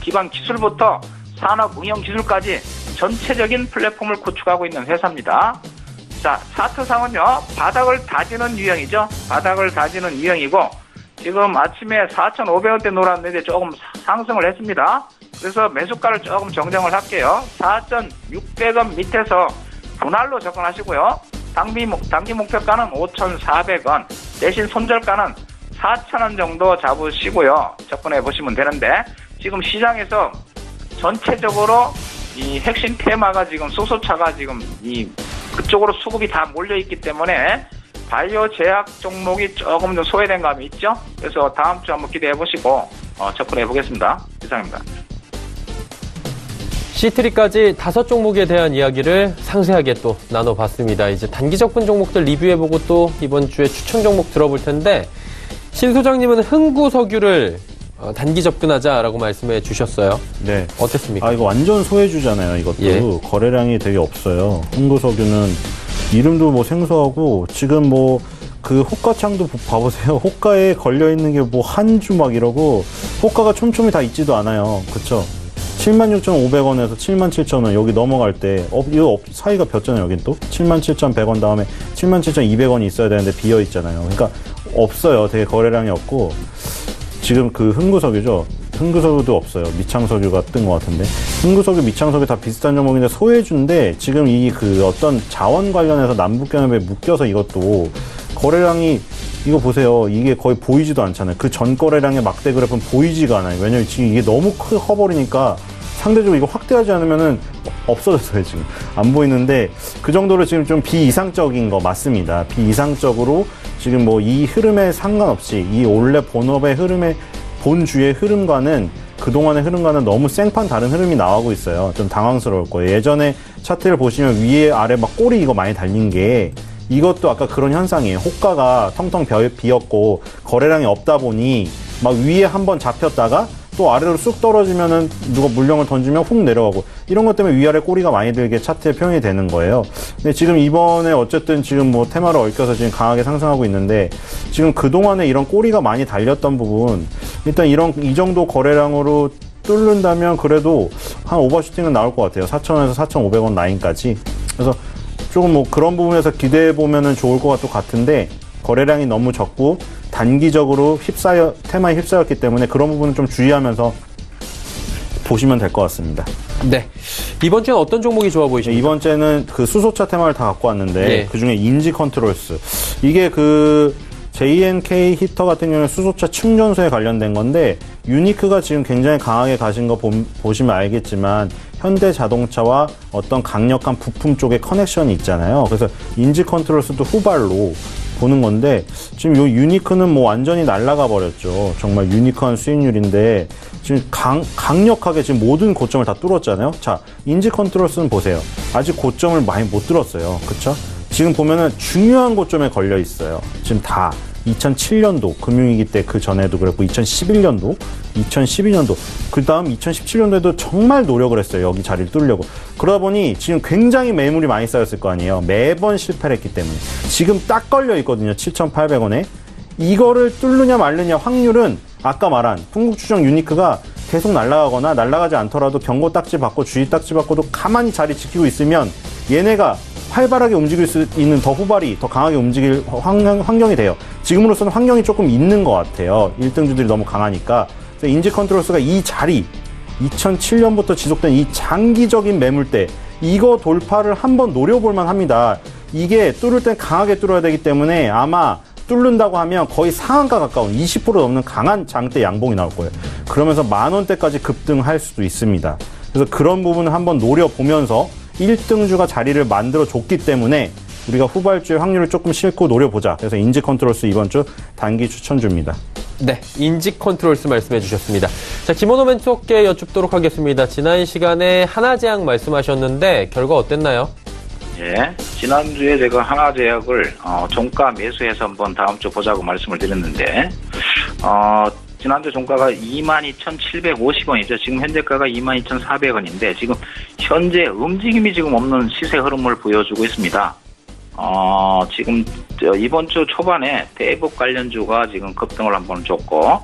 기반 기술부터 산업 응용 기술까지 전체적인 플랫폼을 구축하고 있는 회사입니다. 자, 차트상은요, 바닥을 다지는 유형이죠. 바닥을 다지는 유형이고, 지금 아침에 4,500원대 놀았는데 조금 상승을 했습니다. 그래서 매수가를 조금 정정을 할게요. 4,600원 밑에서 분할로 접근하시고요. 단기 목표가는 5,400원, 대신 손절가는 4,000원 정도 잡으시고요. 접근해 보시면 되는데, 지금 시장에서 전체적으로 이 핵심 테마가 지금 수소차가 지금 그쪽으로 수급이 다 몰려있기 때문에 바이오 제약 종목이 조금 더 소외된 감이 있죠. 그래서 다음 주 한번 기대해 보시고 접근해 보겠습니다. 이상입니다. C3까지 5종목에 대한 이야기를 상세하게 또 나눠봤습니다. 이제 단기 접근 종목들 리뷰해보고 또 이번 주에 추천 종목 들어볼 텐데, 신 소장님은 흥구석유를 단기 접근하자라고 말씀해 주셨어요. 네. 어땠습니까? 이거 완전 소외주잖아요, 이것도. 예. 거래량이 되게 없어요. 흥구석유는 이름도 뭐 생소하고, 지금 뭐, 그 호가창도 봐보세요. 호가에 걸려있는 게 뭐 한 주 막 이러고, 호가가 촘촘히 다 있지도 않아요. 그쵸? 76,500원에서 77,000원 여기 넘어갈 때, 이거 사이가 벽잖아요, 여긴 또. 77,100원 다음에 77,200원이 있어야 되는데 비어있잖아요. 그러니까 없어요. 되게 거래량이 없고. 지금 그 흥구석유죠. 흥구석유도 없어요. 미창석유가 뜬 것 같은데. 흥구석유, 미창석유 다 비슷한 종목인데 소외주인데, 지금 이 그 어떤 자원 관련해서 남북경협에 묶여서 이것도 거래량이, 이거 보세요. 이게 거의 보이지도 않잖아요. 그 전 거래량의 막대 그래프는 보이지가 않아요. 왜냐면 지금 이게 너무 커버리니까 상대적으로 이거 확대하지 않으면은 없어졌어요, 지금. 안 보이는데, 그 정도로 지금 좀 비이상적인 거 맞습니다. 비이상적으로 지금 뭐 이 흐름에 상관없이, 이 원래 본업의 흐름에, 본주의 흐름과는, 그동안의 흐름과는 너무 생판 다른 흐름이 나오고 있어요. 좀 당황스러울 거예요. 예전에 차트를 보시면 위에 아래 막 꼬리 이거 많이 달린 게, 이것도 아까 그런 현상이에요. 호가가 텅텅 비었고, 거래량이 없다 보니, 막 위에 한번 잡혔다가, 또 아래로 쑥 떨어지면은 누가 물량을 던지면 훅 내려가고, 이런 것 때문에 위아래 꼬리가 많이 들게 차트에 표현이 되는 거예요. 근데 지금 이번에 어쨌든 지금 뭐 테마를 얽혀서 지금 강하게 상승하고 있는데, 지금 그동안에 이런 꼬리가 많이 달렸던 부분, 일단 이 정도 거래량으로 뚫는다면 그래도 한 오버슈팅은 나올 것 같아요. 4,000원에서 4,500원 라인까지. 그래서 조금 뭐 그런 부분에서 기대해 보면은 좋을 것 같은데, 거래량이 너무 적고 단기적으로 테마에 휩싸였기 때문에 그런 부분은 좀 주의하면서 보시면 될 것 같습니다. 네. 이번 주엔 어떤 종목이 좋아 보이십니까? 이번 주에는 그 수소차 테마를 다 갖고 왔는데, 네. 그 중에 인지 컨트롤스. 이게 그 JNK 히터 같은 경우는 수소차 충전소에 관련된 건데, 유니크가 지금 굉장히 강하게 가신 거 보시면 알겠지만, 현대 자동차와 어떤 강력한 부품 쪽의 커넥션이 있잖아요. 그래서 인지 컨트롤스도 후발로 보는 건데, 지금 요 유니크는 뭐 완전히 날아가 버렸죠. 정말 유니크한 수익률인데, 지금 강력하게 지금 모든 고점을 다 뚫었잖아요. 자, 인지 컨트롤스는 보세요. 아직 고점을 많이 못 뚫었어요. 그쵸? 지금 보면은 중요한 고점에 걸려 있어요. 지금 다. 2007년도 금융위기 때 그 전에도 그랬고, 2011년도, 2012년도, 그 다음 2017년도에도 정말 노력을 했어요. 여기 자리를 뚫으려고. 그러다 보니 지금 굉장히 매물이 많이 쌓였을 거 아니에요. 매번 실패를 했기 때문에. 지금 딱 걸려 있거든요. 7,800원에. 이거를 뚫느냐 말느냐 확률은 아까 말한 풍국추정 유니크가 계속 날아가거나 날아가지 않더라도 경고 딱지 받고 주의 딱지 받고도 가만히 자리 지키고 있으면 얘네가 활발하게 움직일 수 있는 더 후발이 더 강하게 움직일 환경이 돼요. 지금으로서는 환경이 조금 있는 것 같아요. 1등주들이 너무 강하니까. 인지 컨트롤스가 이 자리, 2007년부터 지속된 이 장기적인 매물대, 이거 돌파를 한번 노려볼만 합니다. 이게 뚫을 땐 강하게 뚫어야 되기 때문에 아마 뚫는다고 하면 거의 상한가 가까운 20% 넘는 강한 장대 양봉이 나올 거예요. 그러면서 10,000원대까지 급등할 수도 있습니다. 그래서 그런 부분을 한번 노려보면서 1등주가 자리를 만들어줬기 때문에 우리가 후발주의 확률을 조금 싣고 노려보자. 그래서 인지 컨트롤스 이번 주 단기 추천주입니다. 네, 인지 컨트롤스 말씀해 주셨습니다. 자, 김원호 멘토께 여쭙도록 하겠습니다. 지난 시간에 하나제약 말씀하셨는데 결과 어땠나요? 예, 지난주에 제가 하나제약을 종가 매수해서 한번 다음 주 보자고 말씀을 드렸는데, 지난주 종가가 22,750원이죠. 지금 현재가가 22,400원인데 지금 현재 움직임이 지금 없는 시세 흐름을 보여주고 있습니다. 지금 이번 주 초반에 대북 관련주가 지금 급등을 한번 줬고,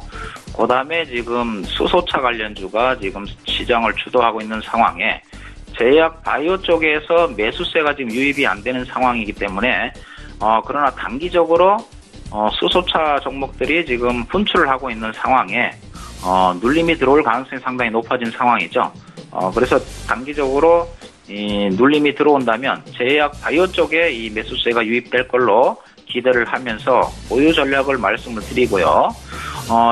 그 다음에 지금 수소차 관련주가 지금 시장을 주도하고 있는 상황에 제약 바이오 쪽에서 매수세가 지금 유입이 안 되는 상황이기 때문에 그러나 단기적으로 수소차 종목들이 지금 분출을 하고 있는 상황에 눌림이 들어올 가능성이 상당히 높아진 상황이죠. 그래서 단기적으로 이 눌림이 들어온다면 제약 바이오 쪽에 이 매수세가 유입될 걸로 기대를 하면서 보유 전략을 말씀을 드리고요.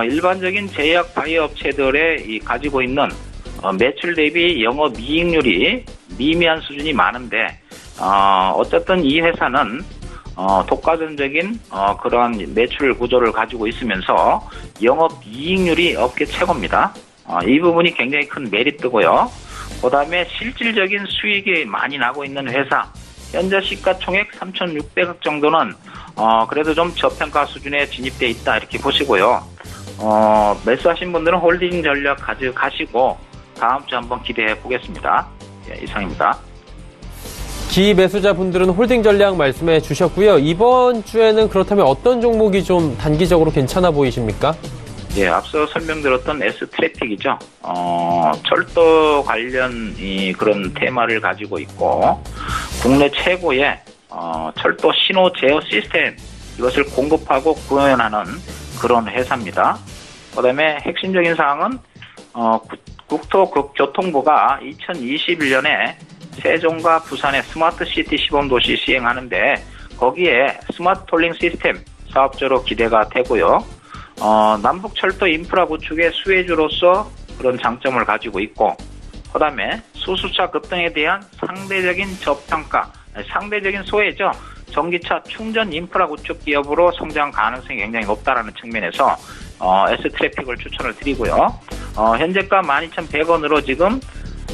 일반적인 제약 바이오 업체들의 이 가지고 있는 매출 대비 영업이익률이 미미한 수준이 많은데 어쨌든 이 회사는 독과점적인 그러한 매출 구조를 가지고 있으면서 영업이익률이 업계 최고입니다. 이 부분이 굉장히 큰 메리트고요. 그 다음에 실질적인 수익이 많이 나고 있는 회사, 현재 시가총액 3,600억 정도는 그래도 좀 저평가 수준에 진입돼 있다 이렇게 보시고요. 매수하신 분들은 홀딩 전략 가지고 다음 주 한번 기대해 보겠습니다. 예, 이상입니다. 기매수자분들은 홀딩 전략 말씀해 주셨고요. 이번 주에는 그렇다면 어떤 종목이 좀 단기적으로 괜찮아 보이십니까? 예, 앞서 설명드렸던 S트래픽이죠. 철도 관련 그런 테마를 가지고 있고, 국내 최고의 철도 신호 제어 시스템, 이것을 공급하고 구현하는 그런 회사입니다. 그 다음에 핵심적인 사항은 국토교통부가 2021년에 세종과 부산의 스마트시티 시범도시 시행하는데 거기에 스마트 톨링 시스템 사업자로 기대가 되고요. 남북철도 인프라 구축의 수혜주로서 그런 장점을 가지고 있고, 그 다음에 수소차 급등에 대한 상대적인 소외죠. 전기차 충전 인프라 구축 기업으로 성장 가능성이 굉장히 높다라는 측면에서 S트래픽을 추천을 드리고요. 현재가 12,100원으로 지금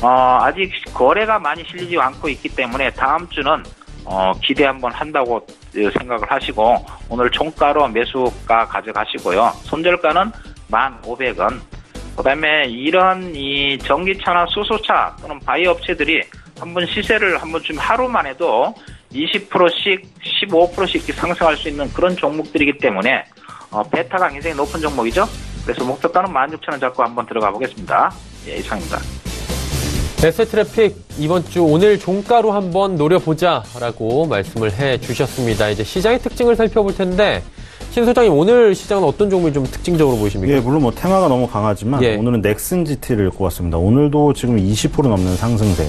아직 거래가 많이 실리지 않고 있기 때문에 다음 주는 기대 한번 한다고 생각을 하시고 오늘 종가로 매수가 가져가시고요. 손절가는 1,500원. 그다음에 이런 이 전기차나 수소차 또는 바이오 업체들이 한번 시세를 한번 좀 하루만 해도 20%씩 15%씩 상승할 수 있는 그런 종목들이기 때문에 베타가 굉장히 높은 종목이죠. 그래서 목표가는 16,000원 잡고 한번 들어가 보겠습니다. 예, 이상입니다. S트래픽 이번 주 오늘 종가로 한번 노려보자라고 말씀을 해주셨습니다. 이제 시장의 특징을 살펴볼 텐데 신 소장님, 오늘 시장은 어떤 종목이 좀 특징적으로 보이십니까? 예, 물론 테마가 너무 강하지만 오늘은 넥슨 GT를 꼽았습니다. 오늘도 지금 20% 넘는 상승세.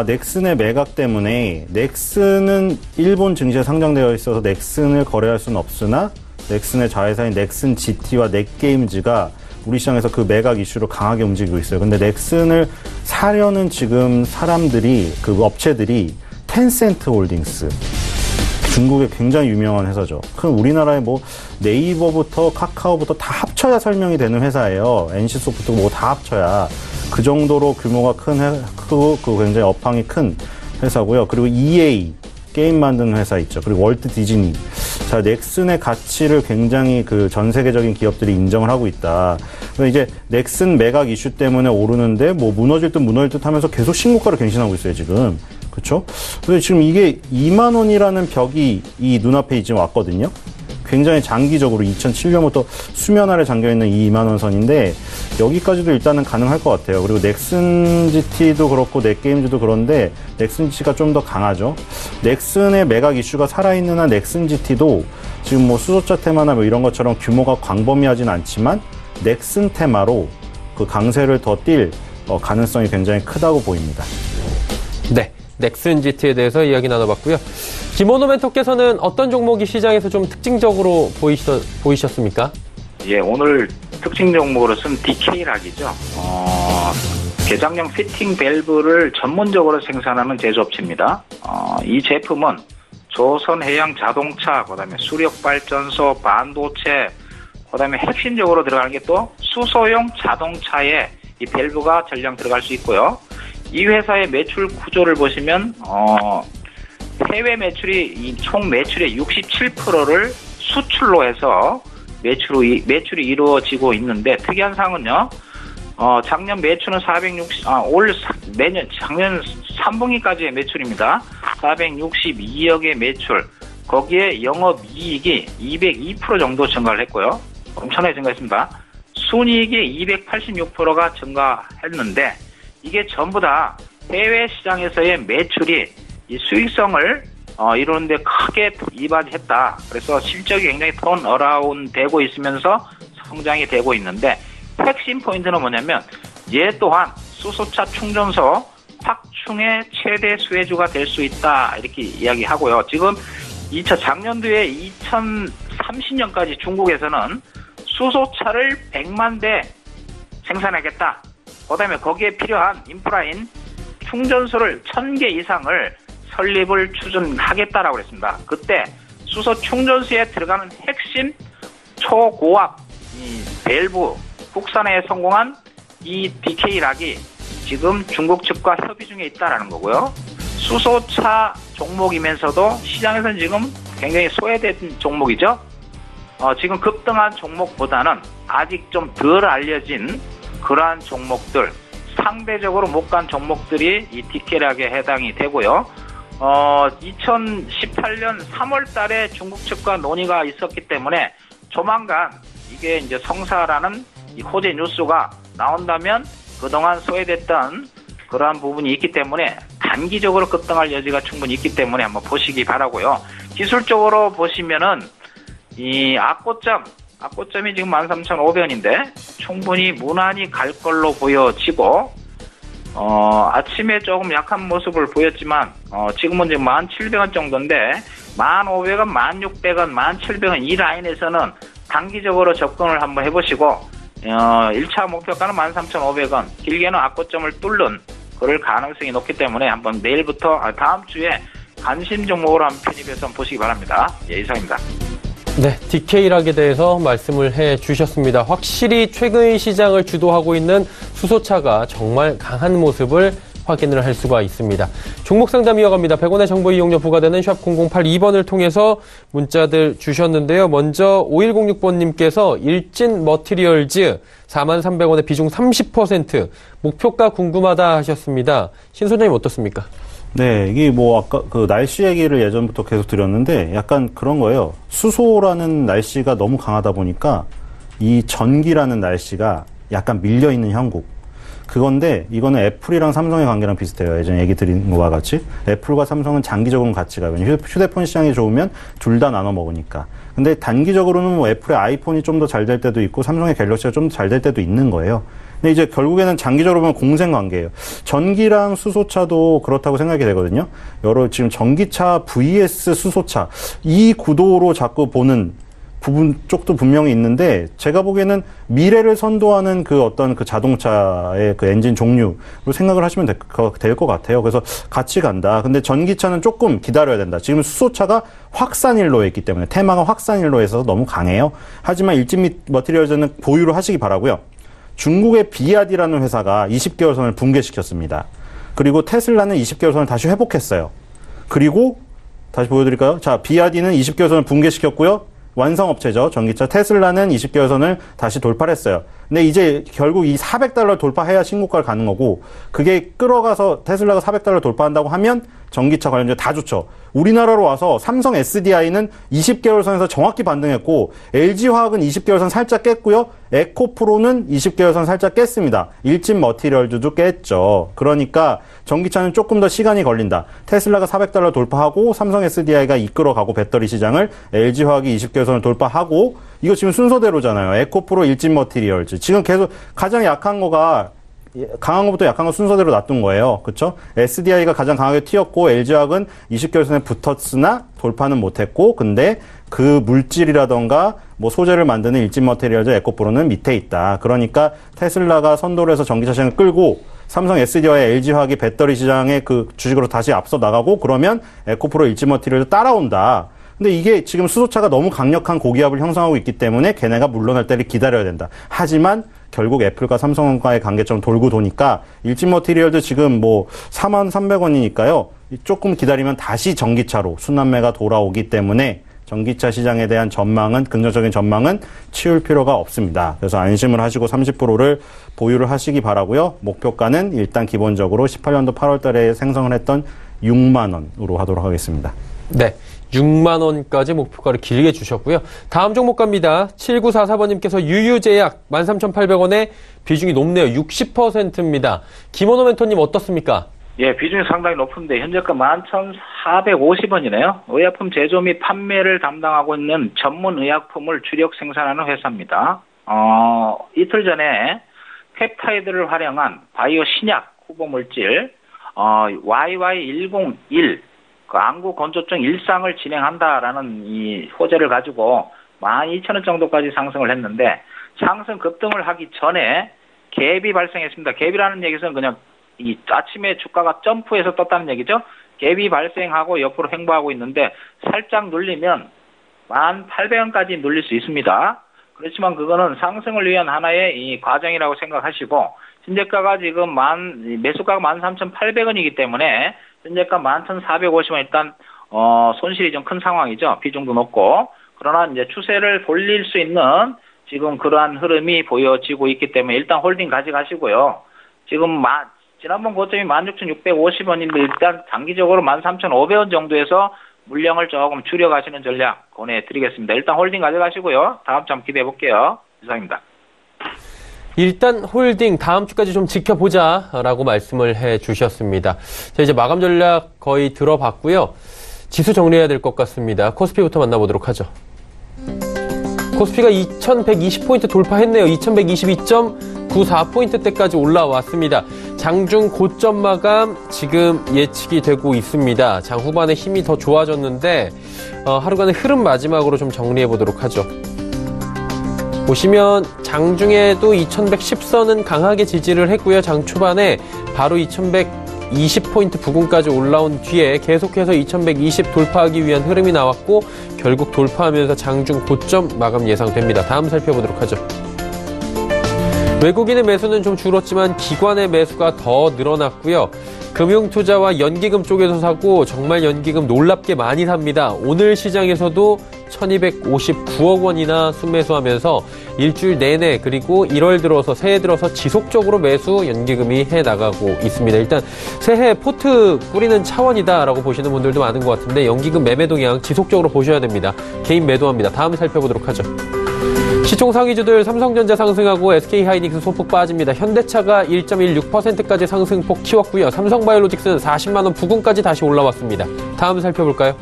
넥슨의 매각 때문에 넥슨은 일본 증시에 상장되어 있어서 넥슨을 거래할 수는 없으나 넥슨의 자회사인 넥슨 GT와 넥게임즈가 우리 시장에서 그 매각 이슈로 강하게 움직이고 있어요. 근데 넥슨을 사려는 지금 그 업체들이 텐센트 홀딩스, 중국의 굉장히 유명한 회사죠. 우리나라의 네이버부터 카카오부터 다 합쳐야 설명이 되는 회사예요. NC소프트 다 합쳐야 그 정도로 규모가 크고 굉장히 업황이 큰 회사고요. 그리고 EA 게임 만드는 회사 있죠. 그리고 월트 디즈니. 자, 넥슨의 가치를 굉장히 전 세계적인 기업들이 인정을 하고 있다. 그래서 이제 넥슨 매각 이슈 때문에 오르는데 무너질 듯 하면서 계속 신고가를 갱신하고 있어요, 지금. 그쵸? 그래서 지금 이게 2만 원이라는 벽이 이 눈앞에 지금 왔거든요. 굉장히 장기적으로 2007년부터 수면 아래 잠겨있는 이 2만 원 선인데 여기까지도 일단은 가능할 것 같아요. 그리고 넥슨 GT도 그렇고 넥게임즈도 그런데 넥슨 GT가 좀 더 강하죠. 넥슨의 매각 이슈가 살아있는 한 넥슨 GT도 지금 수소차 테마나 이런 것처럼 규모가 광범위하진 않지만 넥슨 테마로 그 강세를 더 띌 가능성이 굉장히 크다고 보입니다. 네. 넥슨 GT에 대해서 이야기 나눠봤고요. 김원호 멘토께서는 어떤 종목이 시장에서 좀 특징적으로 보이셨습니까? 예, 오늘 특징 종목으로서는 DK락이죠. 개장용 피팅 밸브를 전문적으로 생산하는 제조업체입니다. 이 제품은 조선해양 자동차, 그다음에 수력발전소, 반도체, 그다음에 핵심적으로 들어가는 게 또 수소용 자동차에 이 밸브가 전량 들어갈 수 있고요. 이 회사의 매출 구조를 보시면 해외 매출이 이 총 매출의 67%를 수출로 해서 매출이 이루어지고 있는데 특이한 사항은요. 작년 매출은 작년 3분기까지의 매출입니다. 462억의 매출. 거기에 영업이익이 202% 정도 증가를 했고요. 엄청나게 증가했습니다. 순이익이 286%가 증가했는데 이게 전부 다 해외 시장에서의 매출이 이 수익성을 이루는데 크게 이바지했다. 그래서 실적이 굉장히 턴어라운드 되고 있으면서 성장이 되고 있는데 핵심 포인트는 뭐냐면 얘 또한 수소차 충전소 확충의 최대 수혜주가 될 수 있다. 이렇게 이야기하고요. 지금 작년도에 2030년까지 중국에서는 수소차를 100만 대 생산하겠다. 그다음에 거기에 필요한 인프라인 충전소를 1000개 이상을 설립을 추진하겠다라고 했습니다. 그때 수소 충전소에 들어가는 핵심 초고압 밸브 국산에 성공한 이 DK락이 지금 중국 측과 협의 중에 있다라는 거고요. 수소차 종목이면서도 시장에서는 지금 굉장히 소외된 종목이죠. 지금 급등한 종목보다는 아직 좀 덜 알려진 그러한 종목들, 상대적으로 못 간 종목들이 이 DK락에 해당이 되고요. 2018년 3월 달에 중국 측과 논의가 있었기 때문에 조만간 이게 이제 성사라는 이 호재 뉴스가 나온다면 그동안 소외됐던 그러한 부분이 있기 때문에 단기적으로 급등할 여지가 충분히 있기 때문에 한번 보시기 바라고요. 기술적으로 보시면은 이 악고점이 지금 13,500원인데 충분히 무난히 갈 걸로 보여지고 아침에 조금 약한 모습을 보였지만 지금은 지금 1,700원 정도인데 1,500원, 1,600원, 1,700원 이 라인에서는 단기적으로 접근을 한번 해보시고 1차 목표가는 13,500원, 길게는 악고점을 뚫는 그럴 가능성이 높기 때문에 한번 내일부터 다음 주에 관심 종목으로 한번 편입해서 한번 보시기 바랍니다. 예, 이상입니다. 네, DK락에 대해서 말씀을 해주셨습니다. 확실히 최근 시장을 주도하고 있는 수소차가 정말 강한 모습을 확인을 할 수가 있습니다. 종목 상담 이어갑니다. 100원의 정보 이용료 부과되는 샵 0082번을 통해서 문자들 주셨는데요. 먼저 5106번님께서 일진 머티리얼즈 43,300원의 비중 30% 목표가 궁금하다 하셨습니다. 신 소장님 어떻습니까? 네, 이게 뭐 아까 그 날씨 얘기를 예전부터 계속 드렸는데 약간 그런 거예요. 수소라는 날씨가 너무 강하다 보니까 이 전기라는 날씨가 약간 밀려 있는 형국. 그건데 이거는 애플이랑 삼성의 관계랑 비슷해요. 예전에 얘기 드린 거와 같이 애플과 삼성은 장기적으로는 같이 가요. 휴대폰 시장이 좋으면 둘 다 나눠 먹으니까. 근데 단기적으로는 뭐 애플의 아이폰이 좀 더 잘 될 때도 있고 삼성의 갤럭시가 좀 더 잘 될 때도 있는 거예요. 근데 이제 결국에는 장기적으로 보면 공생 관계예요. 전기랑 수소차도 그렇다고 생각이 되거든요. 지금 전기차 vs 수소차 이 구도로 자꾸 보는 부분 쪽도 분명히 있는데 제가 보기에는 미래를 선도하는 그 어떤 그 자동차의 그 엔진 종류로 생각을 하시면 될 것 같아요. 그래서 같이 간다. 근데 전기차는 조금 기다려야 된다. 지금 수소차가 확산일로에 있기 때문에 테마가 확산일로에서 너무 강해요. 하지만 일진 및 머티리얼즈는 보유를 하시기 바라고요. 중국의 비아디라는 회사가 20개월 선을 붕괴시켰습니다. 그리고 테슬라는 20개월 선을 다시 회복했어요. 그리고 다시 보여드릴까요? 자, 비아디는 20개월 선을 붕괴시켰고요. 완성업체죠. 전기차. 테슬라는 20개월 선을 다시 돌파를 했어요. 근데 이제 결국 이 $400 돌파해야 신고가를 가는 거고 그게 끌어가서 테슬라가 $400 돌파한다고 하면 전기차 관련주 다 좋죠. 우리나라로 와서 삼성 SDI는 20개월 선에서 정확히 반등했고 LG화학은 20개월 선 살짝 깼고요. 에코프로는 20개월 선 살짝 깼습니다. 일진 머티리얼즈도 깼죠. 그러니까 전기차는 조금 더 시간이 걸린다. 테슬라가 $400 돌파하고 삼성 SDI가 이끌어가고 배터리 시장을 LG화학이 20개월 선을 돌파하고 이거 지금 순서대로잖아요. 에코프로, 일진 머티리얼즈. 지금 계속 가장 약한 거가 강한 것부터 약한 거 순서대로 놔둔 거예요. 그렇죠? SDI가 가장 강하게 튀었고 LG화학은 20개월 선에 붙었으나 돌파는 못했고 근데 그 물질이라던가 뭐 소재를 만드는 일진 머티리얼즈 에코프로는 밑에 있다. 그러니까 테슬라가 선도를 해서 전기차 시장을 끌고 삼성 SDI와 LG화학이 배터리 시장의 그 주식으로 다시 앞서 나가고 그러면 에코프로, 일진 머티리얼즈 따라온다. 근데 이게 지금 수소차가 너무 강력한 고기압을 형성하고 있기 때문에 걔네가 물러날 때를 기다려야 된다. 하지만 결국 애플과 삼성과의 관계점 돌고 도니까 일진 머티리얼도 지금 뭐 43,300원이니까요. 조금 기다리면 다시 전기차로 순환매가 돌아오기 때문에 전기차 시장에 대한 긍정적인 전망은 치울 필요가 없습니다. 그래서 안심을 하시고 30%를 보유를 하시기 바라고요. 목표가는 일단 기본적으로 18년도 8월 달에 생성을 했던 6만 원으로 하도록 하겠습니다. 네. 6만 원까지 목표가를 길게 주셨고요. 다음 종목 갑니다. 7944번님께서 유유제약 13,800원에 비중이 높네요. 60%입니다. 김원호 멘토님 어떻습니까? 예, 비중이 상당히 높은데 현재가 11,450원이네요. 의약품 제조 및 판매를 담당하고 있는 전문 의약품을 주력 생산하는 회사입니다. 이틀 전에 펩타이드를 활용한 바이오 신약 후보물질 YY101 안구 건조증 일상을 진행한다라는 이 호재를 가지고 12,000원 정도까지 상승을 했는데 상승 급등을 하기 전에 갭이 발생했습니다. 갭이라는 얘기는 그냥 이 아침에 주가가 점프해서 떴다는 얘기죠. 갭이 발생하고 옆으로 횡보하고 있는데 살짝 눌리면 1,800원까지 눌릴 수 있습니다. 그렇지만 그거는 상승을 위한 하나의 이 과정이라고 생각하시고 현재가가 지금 매수가가 13,800원이기 때문에 현재가 11,450원 일단 손실이 좀 큰 상황이죠. 비중도 높고. 그러나 이제 추세를 돌릴 수 있는 지금 그러한 흐름이 보여지고 있기 때문에 일단 홀딩 가져가시고요. 지금 지난번 고점이 16,650원인데 일단 장기적으로 13,500원 정도에서 물량을 조금 줄여가시는 전략 권해드리겠습니다. 일단 홀딩 가져가시고요. 다음 주 한번 기대해 볼게요. 이상입니다. 일단 홀딩 다음 주까지 좀 지켜보자라고 말씀을 해주셨습니다. 자, 이제 마감 전략 거의 들어봤고요. 지수 정리해야 될 것 같습니다. 코스피부터 만나보도록 하죠. 코스피가 2120포인트 돌파했네요. 2122.94포인트대까지 올라왔습니다. 장중 고점 마감 지금 예측이 되고 있습니다. 장 후반에 힘이 더 좋아졌는데 하루간의 흐름 마지막으로 좀 정리해 보도록 하죠. 보시면 장중에도 2110선은 강하게 지지를 했고요. 장 초반에 바로 2120포인트 부근까지 올라온 뒤에 계속해서 2120 돌파하기 위한 흐름이 나왔고 결국 돌파하면서 장중 고점 마감 예상됩니다. 다음 살펴보도록 하죠. 외국인의 매수는 좀 줄었지만 기관의 매수가 더 늘어났고요. 금융투자와 연기금 쪽에서 사고 정말 연기금 놀랍게 많이 삽니다. 오늘 시장에서도 1259억 원이나 순매수하면서 일주일 내내 그리고 1월 들어서 새해 들어서 지속적으로 매수 연기금이 해나가고 있습니다. 일단 새해 포트 꾸리는 차원이다라고 보시는 분들도 많은 것 같은데 연기금 매매 동향 지속적으로 보셔야 됩니다. 개인 매도합니다. 다음 살펴보도록 하죠. 시총 상위주들 삼성전자 상승하고 SK하이닉스 소폭 빠집니다. 현대차가 1.16%까지 상승폭 키웠고요. 삼성바이오로직스는 40만 원 부근까지 다시 올라왔습니다. 다음 살펴볼까요?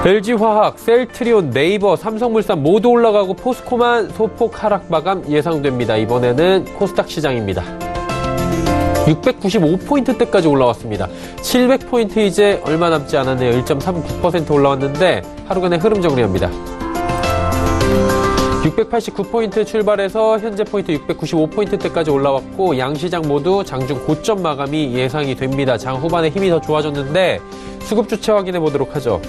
LG화학, 셀트리온, 네이버, 삼성물산 모두 올라가고 포스코만 소폭 하락 마감 예상됩니다. 이번에는 코스닥 시장입니다. 695포인트대까지 올라왔습니다. 700포인트 이제 얼마 남지 않았네요. 1.39% 올라왔는데 하루간의 흐름 정리합니다. 689포인트 출발해서 현재 포인트 695포인트대까지 올라왔고 양시장 모두 장중 고점 마감이 예상이 됩니다. 장 후반에 힘이 더 좋아졌는데 수급 주체 확인해 보도록 하죠.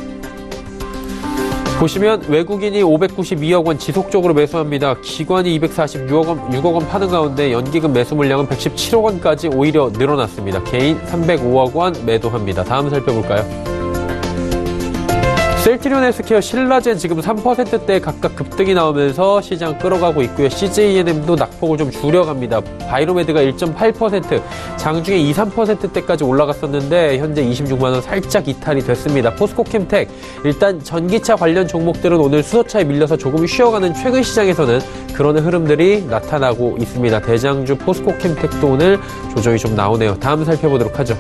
보시면 외국인이 592억 원 지속적으로 매수합니다. 기관이 246억 원 파는 가운데 연기금 매수 물량은 117억 원까지 오히려 늘어났습니다. 개인 305억 원 매도합니다. 다음 살펴볼까요? 셀트리온 헬스케어, 신라젠 지금 3%대 각각 급등이 나오면서 시장 끌어가고 있고요. CJENM도 낙폭을 좀 줄여갑니다. 바이로메드가 1.8%, 장중에 2, 3%대까지 올라갔었는데 현재 26만 원 살짝 이탈이 됐습니다. 포스코캠텍, 일단 전기차 관련 종목들은 오늘 수소차에 밀려서 조금 쉬어가는 최근 시장에서는 그런 흐름들이 나타나고 있습니다. 대장주 포스코캠텍도 오늘 조정이 좀 나오네요. 다음 살펴보도록 하죠.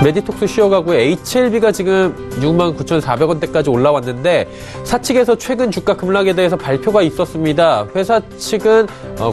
메디톡스 쉬어가고요. HLB가 지금 69,400원대까지 올라왔는데 사측에서 최근 주가 급락에 대해서 발표가 있었습니다. 회사 측은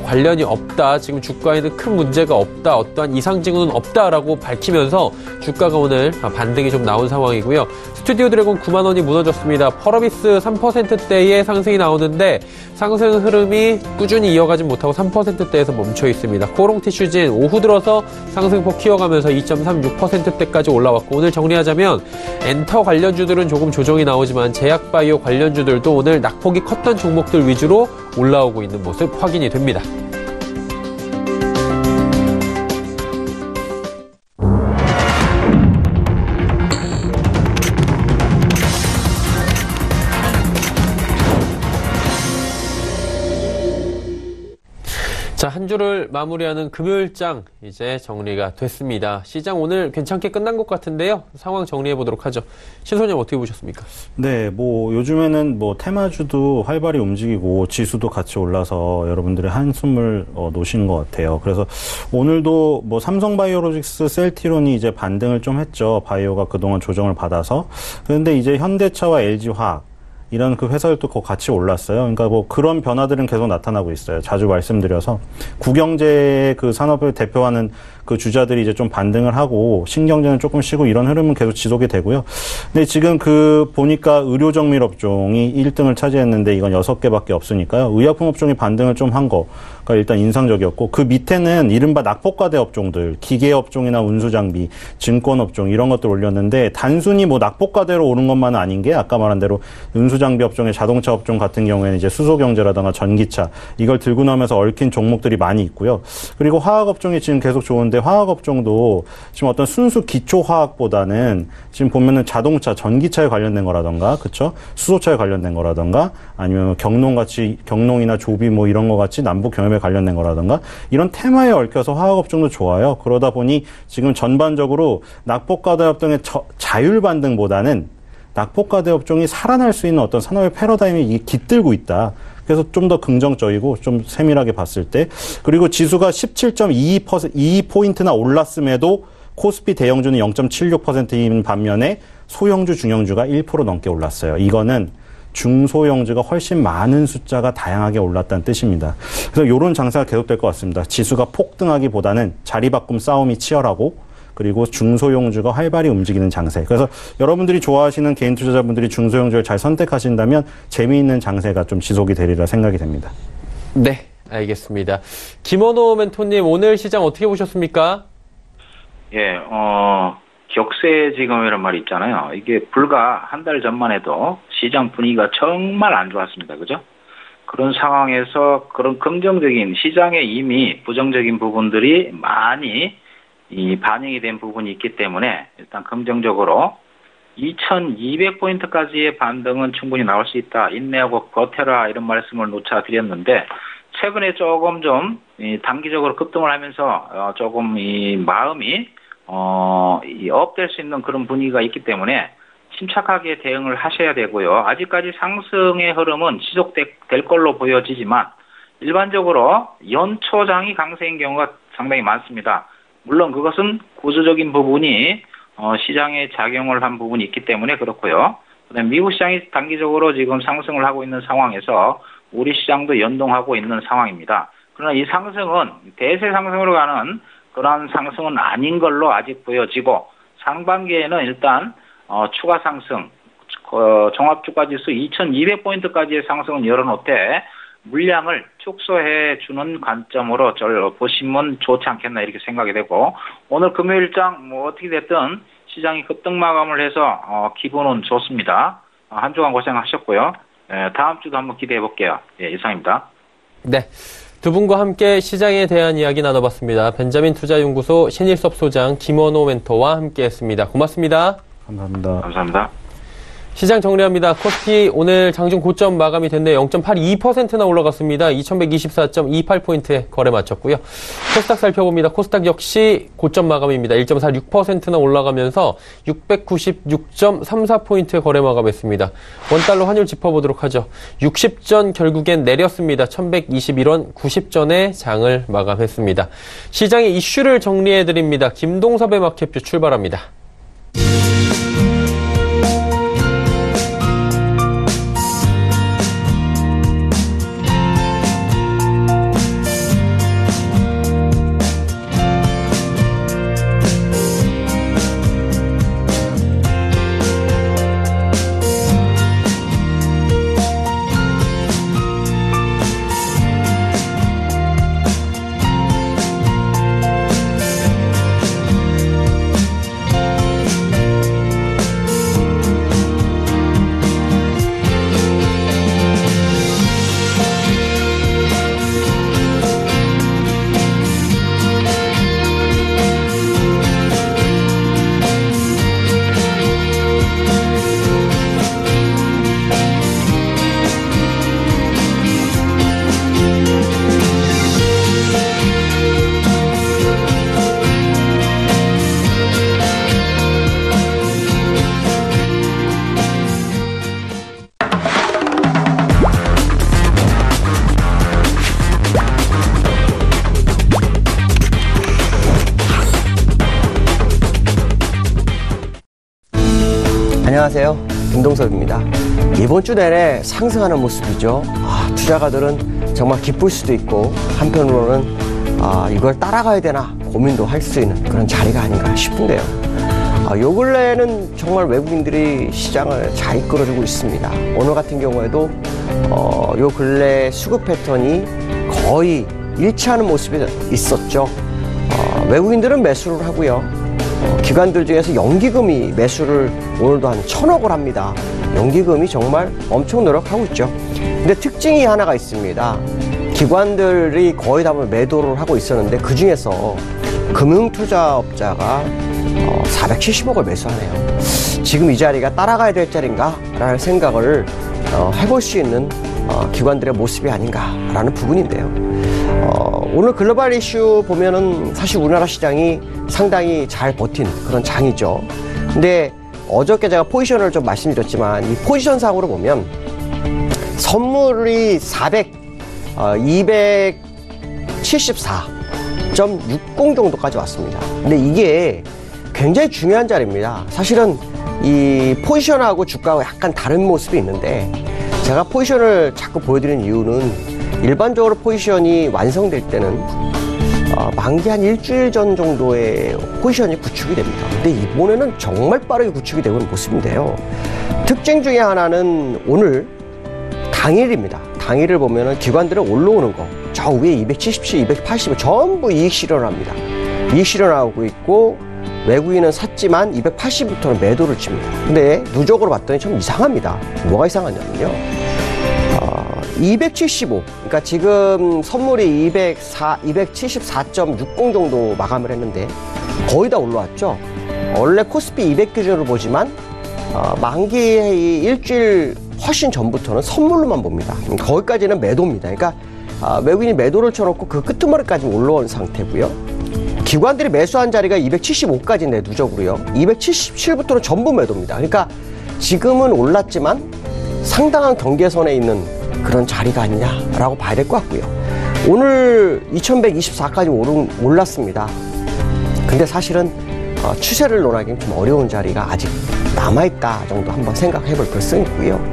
관련이 없다. 지금 주가에는 큰 문제가 없다. 어떠한 이상 징후는 없다라고 밝히면서 주가가 오늘 반등이 좀 나온 상황이고요. 스튜디오 드래곤 9만 원이 무너졌습니다. 펄어비스 3%대의 상승이 나오는데 상승 흐름이 꾸준히 이어가지 못하고 3%대에서 멈춰 있습니다. 코롱티슈진 오후 들어서 상승폭 키워가면서 2.36%대까지 올라왔고 오늘 정리하자면 엔터 관련주들은 조금 조정이 나오지만 제약바이오 관련주들도 오늘 낙폭이 컸던 종목들 위주로 올라오고 있는 모습 확인이 됩니다. 자, 한 주를 마무리하는 금요일장 이제 정리가 됐습니다. 시장 오늘 괜찮게 끝난 것 같은데요. 상황 정리해 보도록 하죠. 신소님 어떻게 보셨습니까? 네, 요즘에는 테마주도 활발히 움직이고 지수도 같이 올라서 여러분들의 한숨을 놓으신 것 같아요. 그래서 오늘도 삼성바이오로직스, 셀트리온이 이제 반등을 좀 했죠. 바이오가 그동안 조정을 받아서. 그런데 이제 현대차와 LG화학 이런 그 회사들도 같이 올랐어요. 그러니까 그런 변화들은 계속 나타나고 있어요. 자주 말씀드려서 구경제 그 산업을 대표하는 그 주자들이 이제 좀 반등을 하고 신경제는 조금 쉬고 이런 흐름은 계속 지속이 되고요. 근데 지금 보니까 의료정밀 업종이 1등을 차지했는데 이건 6개밖에 없으니까요. 의약품 업종이 반등을 좀 한 거가 일단 인상적이었고 그 밑에는 이른바 낙폭과대 업종들, 기계 업종이나 운수장비, 증권 업종 이런 것들 올렸는데 단순히 낙폭과대로 오른 것만은 아닌 게 아까 말한 대로 운수장비 업종의 자동차 업종 같은 경우에는 이제 수소경제라든가 전기차 이걸 들고 나면서 얽힌 종목들이 많이 있고요. 그리고 화학 업종이 지금 계속 좋은데 화학 업종도 지금 어떤 순수 기초 화학보다는 지금 보면은 자동차, 전기차에 관련된 거라던가, 그쵸? 수소차에 관련된 거라던가, 아니면 경농이나 조비 이런 거 같이 남북 경협에 관련된 거라던가, 이런 테마에 얽혀서 화학 업종도 좋아요. 그러다 보니 지금 전반적으로 낙폭과대 업종의 자율 반등보다는 낙폭과대 업종이 살아날 수 있는 어떤 산업의 패러다임이 깃들고 있다. 그래서 좀 더 긍정적이고 좀 세밀하게 봤을 때. 그리고 지수가 17.22포인트나 올랐음에도 코스피 대형주는 0.76%인 반면에 소형주, 중형주가 1% 넘게 올랐어요. 이거는 중소형주가 훨씬 많은 숫자가 다양하게 올랐다는 뜻입니다. 그래서 이런 장세가 계속될 것 같습니다. 지수가 폭등하기보다는 자리바꿈 싸움이 치열하고 그리고 중소형주가 활발히 움직이는 장세. 그래서 여러분들이 좋아하시는 개인 투자자분들이 중소형주를 잘 선택하신다면 재미있는 장세가 좀 지속이 되리라 생각이 됩니다. 네, 알겠습니다. 김원호 멘토님, 오늘 시장 어떻게 보셨습니까? 예, 격세지감이라는 말이 있잖아요. 이게 불과 한 달 전만 해도 시장 분위기가 정말 안 좋았습니다. 그죠? 그런 상황에서 그런 긍정적인 시장에 이미 부정적인 부분들이 많이 반영이 된 부분이 있기 때문에 일단 긍정적으로 2200포인트까지의 반등은 충분히 나올 수 있다. 인내하고 버텨라 이런 말씀을 누차 드렸는데 최근에 조금 좀 단기적으로 급등을 하면서 조금 마음이 업될 수 있는 그런 분위기가 있기 때문에 침착하게 대응을 하셔야 되고요. 아직까지 상승의 흐름은 지속될 걸로 보여지지만 일반적으로 연초장이 강세인 경우가 상당히 많습니다. 물론 그것은 구조적인 부분이 시장에 작용을 한 부분이 있기 때문에 그렇고요. 그다음에 미국 시장이 단기적으로 지금 상승을 하고 있는 상황에서 우리 시장도 연동하고 있는 상황입니다. 그러나 이 상승은 대세 상승으로 가는 그러한 상승은 아닌 걸로 아직 보여지고 상반기에는 일단 추가 상승, 종합주가지수 2200포인트까지의 상승은 열어놓되 물량을 축소해 주는 관점으로 보시면 좋지 않겠나 이렇게 생각이 되고 오늘 금요일장 어떻게 됐든 시장이 급등 마감을 해서 기분은 좋습니다. 한 주간 고생하셨고요. 다음 주도 한번 기대해 볼게요. 예, 이상입니다. 네, 두 분과 함께 시장에 대한 이야기 나눠봤습니다. 벤자민 투자연구소 신일섭 소장, 김원호 멘토와 함께했습니다. 고맙습니다. 감사합니다. 감사합니다. 시장 정리합니다. 코스피 오늘 장중 고점 마감이 됐네요. 0.82%나 올라갔습니다. 2124.28포인트에 거래 마쳤고요. 코스닥 살펴봅니다. 코스닥 역시 고점 마감입니다. 1.46%나 올라가면서 696.34포인트에 거래 마감했습니다. 원달러 환율 짚어보도록 하죠. 60전 결국엔 내렸습니다. 1121원 90전에 장을 마감했습니다. 시장의 이슈를 정리해드립니다. 김동섭의 마켓뷰 출발합니다. 안녕하세요. 김동섭입니다. 이번 주 내내 상승하는 모습이죠. 투자가들은 정말 기쁠 수도 있고 한편으로는 이걸 따라가야 되나 고민도 할 수 있는 그런 자리가 아닌가 싶은데요. 요 근래에는 정말 외국인들이 시장을 잘 이끌어주고 있습니다. 오늘 같은 경우에도 요 근래 수급 패턴이 거의 일치하는 모습이 있었죠. 외국인들은 매수를 하고요. 기관들 중에서 연기금이 매수를 오늘도 한 1,000억을 합니다. 연기금이 정말 엄청 노력하고 있죠. 근데 특징이 하나가 있습니다. 기관들이 거의 다 매도를 하고 있었는데 그 중에서 금융투자업자가 470억을 매수하네요. 지금 이 자리가 따라가야 될 자리인가? 라는 생각을 해볼 수 있는 기관들의 모습이 아닌가 라는 부분인데요. 오늘 글로벌 이슈 보면은 사실 우리나라 시장이 상당히 잘 버틴 그런 장이죠. 근데 어저께 제가 포지션을 좀 말씀드렸지만 이 포지션상으로 보면 선물이 274.60 정도까지 왔습니다. 근데 이게 굉장히 중요한 자리입니다. 사실은 이 포지션하고 주가하고 약간 다른 모습이 있는데 제가 포지션을 자꾸 보여드리는 이유는 일반적으로 포지션이 완성될 때는 만기 한 일주일 전 정도의 포지션이 구축이 됩니다. 근데 이번에는 정말 빠르게 구축이 되고 있는 모습인데요. 특징 중에 하나는 오늘 당일입니다. 당일을 보면은 기관들은 올라오는 거, 저 위에 277, 280을 전부 이익 실현합니다. 이익 실현하고 있고 외국인은 샀지만 280부터는 매도를 칩니다. 근데 누적으로 봤더니 좀 이상합니다. 뭐가 이상하냐면요. 275, 그러니까 지금 선물이 274.60 정도 마감을 했는데 거의 다 올라왔죠. 원래 코스피 200 기준으로 보지만 만기 일주일 훨씬 전부터는 선물로만 봅니다. 거기까지는 매도입니다. 그러니까 외국인이 매도를 쳐놓고 그 끄트머리까지 올라온 상태고요. 기관들이 매수한 자리가 275까지인데 누적으로요. 277부터는 전부 매도입니다. 그러니까 지금은 올랐지만 상당한 경계선에 있는 그런 자리가 아니냐라고 봐야 될 것 같고요. 오늘 2124까지 올랐습니다. 근데 사실은 추세를 논하기는 좀 어려운 자리가 아직 남아있다 정도 한번 생각해 볼 필요성이 있고요.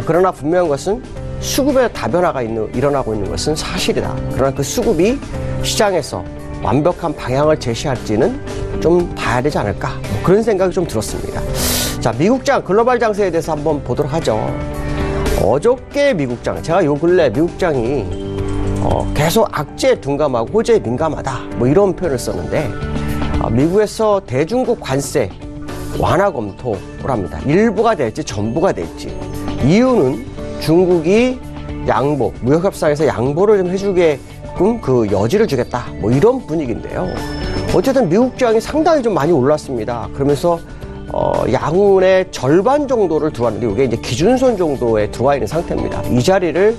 그러나 분명한 것은 수급의 다변화가 일어나고 있는 것은 사실이다. 그러나 그 수급이 시장에서 완벽한 방향을 제시할지는 좀 봐야 되지 않을까, 그런 생각이 좀 들었습니다. 자, 미국장 글로벌 장세에 대해서 한번 보도록 하죠. 어저께 미국장, 제가 요 근래 미국장이 계속 악재에 둔감하고 호재에 민감하다 이런 표현을 썼는데 미국에서 대중국 관세 완화 검토를 합니다. 일부가 될지 전부가 될지. 이유는 중국이 양보, 무역협상에서 양보를 좀 해주게끔 그 여지를 주겠다, 이런 분위기인데요. 어쨌든 미국장이 상당히 좀 많이 올랐습니다. 그러면서 양운의 절반 정도를 들어왔는데 이게 이제 기준선 정도에 들어와 있는 상태입니다. 이 자리를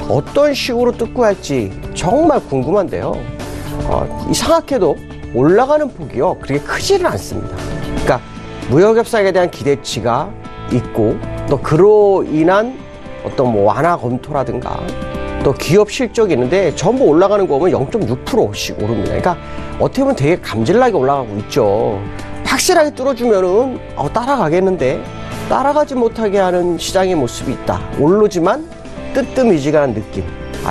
어떤 식으로 뜯고 할지 정말 궁금한데요. 이상하게도 올라가는 폭이요 그렇게 크지는 않습니다. 그러니까 무역협상에 대한 기대치가 있고 또 그로 인한 어떤 완화 검토라든가 또 기업 실적이 있는데 전부 올라가는 거 보면 0.6%씩 오릅니다. 그러니까 어떻게 보면 되게 감질나게 올라가고 있죠. 확실하게 뚫어주면은 따라가겠는데 따라가지 못하게 하는 시장의 모습이 있다. 오르지만 뜨뜻미지근한 느낌.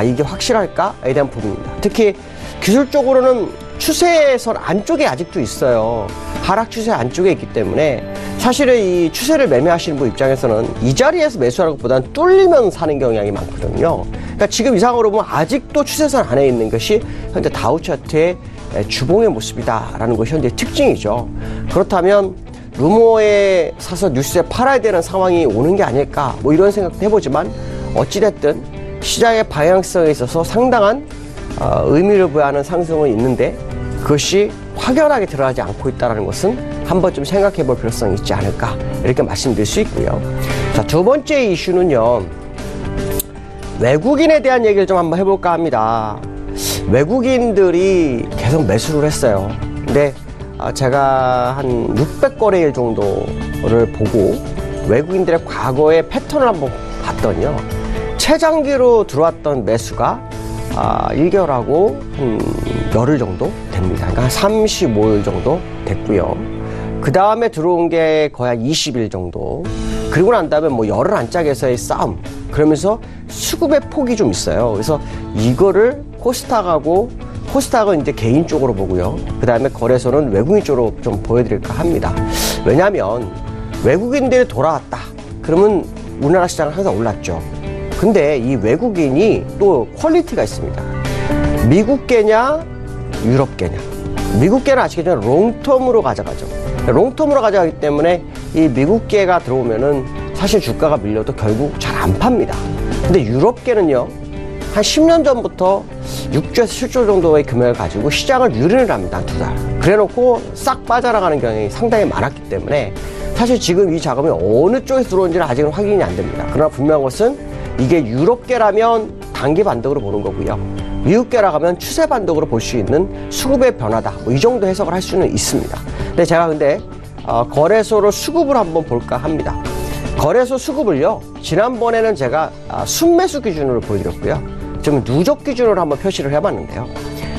이게 확실할까에 대한 부분입니다. 특히 기술적으로는 추세선 안쪽에 아직도 있어요. 하락 추세 안쪽에 있기 때문에 사실은 이 추세를 매매하시는 분 입장에서는 이 자리에서 매수하는 것보다는 뚫리면 사는 경향이 많거든요. 그러니까 지금 이상으로 보면 아직도 추세선 안에 있는 것이 현재 다우 차트의 주봉의 모습이다라는 것이 현재 특징이죠. 그렇다면 루머에 사서 뉴스에 팔아야 되는 상황이 오는 게 아닐까 이런 생각도 해보지만 어찌됐든 시장의 방향성에 있어서 상당한 의미를 부여하는 상승은 있는데 그것이 확연하게 드러나지 않고 있다는 것은 한번 좀 생각해 볼 필요성이 있지 않을까 이렇게 말씀드릴 수 있고요. 자, 두 번째 이슈는요. 외국인에 대한 얘기를 좀 한번 해볼까 합니다. 외국인들이 계속 매수를 했어요. 근데 제가 한 600거래일 정도를 보고 외국인들의 과거의 패턴을 한번 봤더니요. 최장기로 들어왔던 매수가 1개월하고 한 열흘 정도 됩니다. 그러니까 한 35일 정도 됐고요. 그 다음에 들어온 게 거의 한 20일 정도. 그리고 난 다음에 뭐 열흘 안짝에서의 싸움. 그러면서 수급의 폭이 좀 있어요. 그래서 이거를 코스닥은 이제 개인 쪽으로 보고요. 그 다음에 거래소는 외국인 쪽으로 좀 보여드릴까 합니다. 왜냐하면 외국인들이 돌아왔다. 그러면 우리나라 시장은 항상 올랐죠. 근데 이 외국인이 또 퀄리티가 있습니다. 미국계냐, 유럽계냐. 미국계는 아시겠지만 롱텀으로 가져가죠. 롱텀으로 가져가기 때문에 이 미국계가 들어오면은 사실 주가가 밀려도 결국 잘 안 팝니다. 근데 유럽계는요, 한 10년 전부터 6조에서 7조 정도의 금액을 가지고 시장을 유린을 합니다. 2달. 그래 놓고 싹 빠져나가는 경향이 상당히 많았기 때문에 사실 지금 이 자금이 어느 쪽에서 들어온지는 아직은 확인이 안 됩니다. 그러나 분명한 것은 이게 유럽계라면 단기 반등으로 보는 거고요. 미국계라고 하면 추세 반등으로 볼 수 있는 수급의 변화다. 뭐 이 정도 해석을 할 수는 있습니다. 근데 제가 거래소로 수급을 한번 볼까 합니다. 거래소 수급을요, 지난번에는 제가 순매수 기준으로 보여드렸고요. 지금 누적 기준으로 한번 표시를 해봤는데요.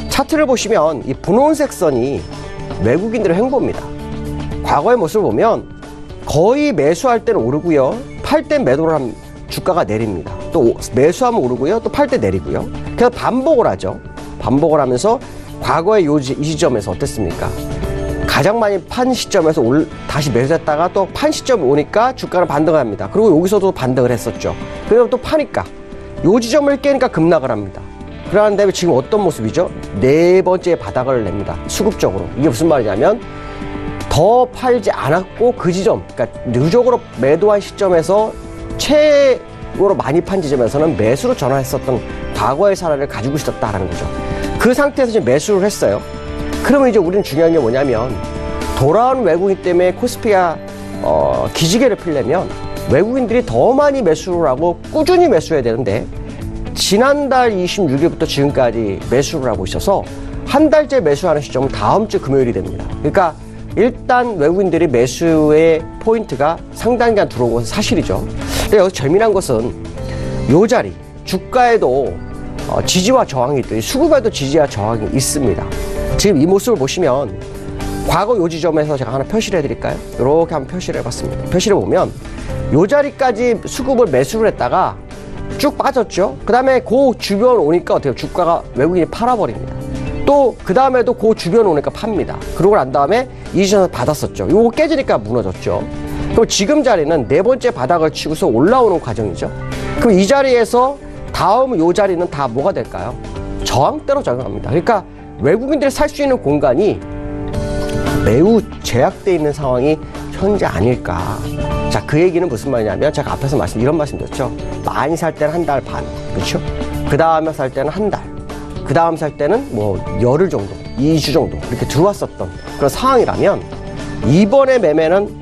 차트를 보시면 이 분홍색 선이 외국인들의 행보입니다. 과거의 모습을 보면 거의 매수할 때는 오르고요, 팔 때 매도를 하면 주가가 내립니다. 또 매수하면 오르고요, 또 팔 때 내리고요. 그래서 반복을 하죠. 반복을 하면서 과거의 이 시점에서 어땠습니까? 가장 많이 판 시점에서 다시 매수했다가 또 판 시점이 오니까 주가는 반등을 합니다. 그리고 여기서도 반등을 했었죠. 그리고 또 파니까 요 지점을 깨니까 급락을 합니다. 그런데 지금 어떤 모습이죠? 네 번째 바닥을 냅니다. 수급적으로. 이게 무슨 말이냐면 더 팔지 않았고 그 지점, 그러니까 누적으로 매도한 시점에서 최고로 많이 판 지점에서는 매수로 전환했었던 과거의 사례를 가지고 있었다라는 거죠. 그 상태에서 지금 매수를 했어요. 그러면 이제 우리는 중요한 게 뭐냐면 돌아온 외국인 때문에 코스피가 기지개를 펴려면 외국인들이 더 많이 매수를 하고 꾸준히 매수해야 되는데 지난달 26일부터 지금까지 매수를 하고 있어서 한 달째 매수하는 시점은 다음 주 금요일이 됩니다. 그러니까 일단 외국인들이 매수의 포인트가 상당 기간 들어온 것은 사실이죠. 근데 여기서 재미난 것은 이 자리, 주가에도 지지와 저항이 있듯이 수급에도 지지와 저항이 있습니다. 지금 이 모습을 보시면 과거 요 지점에서 제가 하나 표시를 해드릴까요? 이렇게 한번 표시를 해봤습니다. 표시를 보면 요 자리까지 수급을 매수를 했다가 쭉 빠졌죠. 그 다음에 그 주변 오니까 어때요? 주가가 외국인이 팔아버립니다. 또 그 다음에도 그 주변 오니까 팝니다. 그러고 난 다음에 이 지점에서 받았었죠. 요거 깨지니까 무너졌죠. 그럼 지금 자리는 네 번째 바닥을 치고서 올라오는 과정이죠. 그럼 이 자리에서 다음 요 자리는 다 뭐가 될까요? 저항대로 작용합니다. 그러니까 외국인들이 살 수 있는 공간이 매우 제약되어 있는 상황이 현재 아닐까. 자, 그 얘기는 무슨 말이냐면 제가 앞에서 이런 말씀 드렸죠. 많이 살 때는 한 달 반, 그렇죠? 그 다음에 살 때는 한 달, 그 다음 살 때는 뭐 열흘 정도, 2주 정도 이렇게 들어왔었던 그런 상황이라면 이번에 매매는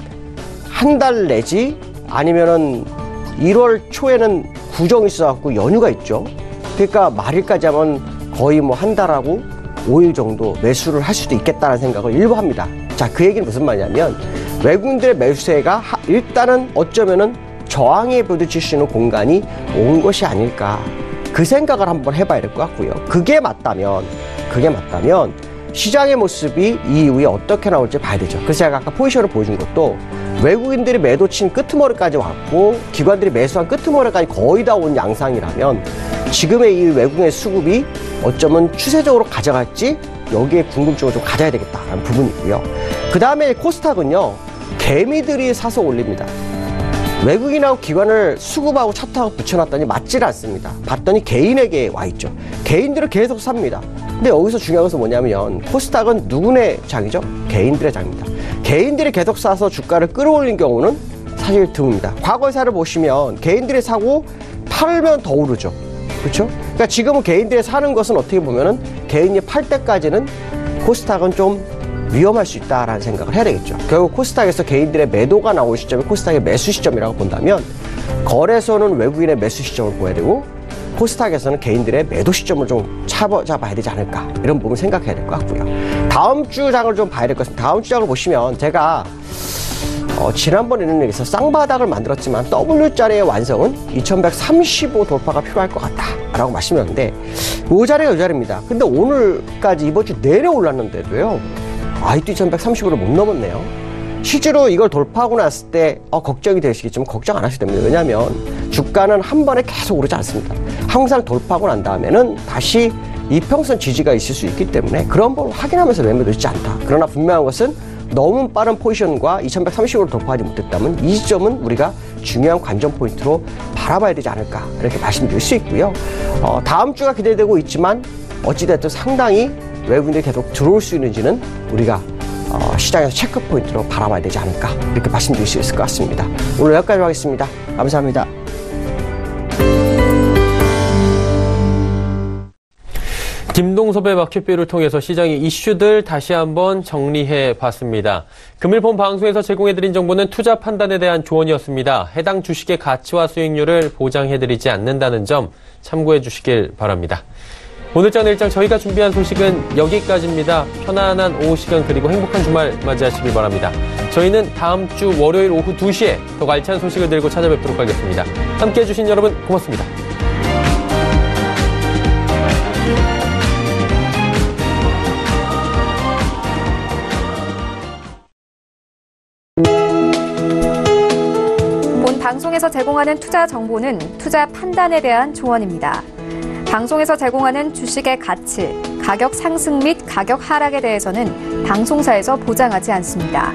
한 달 내지 아니면은 1월 초에는 구정이 있어갖고 연휴가 있죠. 그러니까 말일까지 하면 거의 뭐 한 달하고 5일 정도 매수를 할 수도 있겠다는 생각을 일부 합니다. 자, 그 얘기는 무슨 말이냐면 외국인들의 매수세가 일단은 어쩌면은 저항에 부딪힐 수 있는 공간이 온 것이 아닐까. 그 생각을 한번 해봐야 될 것 같고요. 그게 맞다면 시장의 모습이 이 이후에 어떻게 나올지 봐야 되죠. 그래서 제가 아까 포지션을 보여준 것도 외국인들이 매도 친 끄트머리까지 왔고 기관들이 매수한 끄트머리까지 거의 다 온 양상이라면 지금의 이 외국인의 수급이 어쩌면 추세적으로 가져갈지 여기에 궁금증을 좀 가져야 되겠다라는 부분이고요. 그 다음에 코스닥은요, 개미들이 사서 올립니다. 외국인하고 기관을 수급하고 차트하고 붙여놨더니 맞질 않습니다. 봤더니 개인에게 와 있죠. 개인들은 계속 삽니다. 근데 여기서 중요한 것은 뭐냐면 코스닥은 누구네 장이죠? 개인들의 장입니다. 개인들이 계속 사서 주가를 끌어올린 경우는 사실 드뭅니다. 과거의 사를 보시면 개인들이 사고 팔면 더 오르죠. 그렇죠? 그러니까 지금은 개인들이 사는 것은 어떻게 보면은 개인이 팔 때까지는 코스닥은 좀 위험할 수 있다라는 생각을 해야 되겠죠. 결국 코스닥에서 개인들의 매도가 나온 시점이 코스닥의 매수 시점이라고 본다면 거래소는 외국인의 매수 시점을 보여야 되고 코스닥에서는 개인들의 매도 시점을 좀 잡아야 되지 않을까, 이런 부분을 생각해야 될 것 같고요. 다음 주 장을 좀 봐야 될 것 같습니다. 다음 주 장을 보시면 제가 지난번에 있는 얘기에서 쌍바닥을 만들었지만 W자리의 완성은 2135 돌파가 필요할 것 같다 라고 말씀드렸는데 이 자리가 이 자리입니다. 근데 오늘까지 이번 주 내내 올랐는데도요, 아직도 2135를 못 넘었네요. 실제로 이걸 돌파하고 났을 때 걱정이 되시겠지만 걱정 안 하셔도 됩니다. 왜냐하면 주가는 한 번에 계속 오르지 않습니다. 항상 돌파하고 난 다음에는 다시 이평선 지지가 있을 수 있기 때문에 그런 걸 확인하면서 매매 늦지 않다. 그러나 분명한 것은 너무 빠른 포지션과 2130으로 돌파하지 못했다면 이 시점은 우리가 중요한 관전 포인트로 바라봐야 되지 않을까 이렇게 말씀드릴 수 있고요. 다음 주가 기대되고 있지만 어찌됐든 상당히 외국인들이 계속 들어올 수 있는지는 우리가 시장에서 체크 포인트로 바라봐야 되지 않을까 이렇게 말씀드릴 수 있을 것 같습니다. 오늘 여기까지 하겠습니다. 감사합니다. 김동섭의 마켓뷰를 통해서 시장의 이슈들 다시 한번 정리해 봤습니다. 금일 본 방송에서 제공해드린 정보는 투자 판단에 대한 조언이었습니다. 해당 주식의 가치와 수익률을 보장해드리지 않는다는 점 참고해 주시길 바랍니다. 오늘장 내일장 저희가 준비한 소식은 여기까지입니다. 편안한 오후 시간 그리고 행복한 주말 맞이하시길 바랍니다. 저희는 다음 주 월요일 오후 2시에 더 알찬 소식을 들고 찾아뵙도록 하겠습니다. 함께해 주신 여러분 고맙습니다. 본 방송에서 제공하는 투자 정보는 투자 판단에 대한 조언입니다. 방송에서 제공하는 주식의 가치, 가격 상승 및 가격 하락에 대해서는 방송사에서 보장하지 않습니다.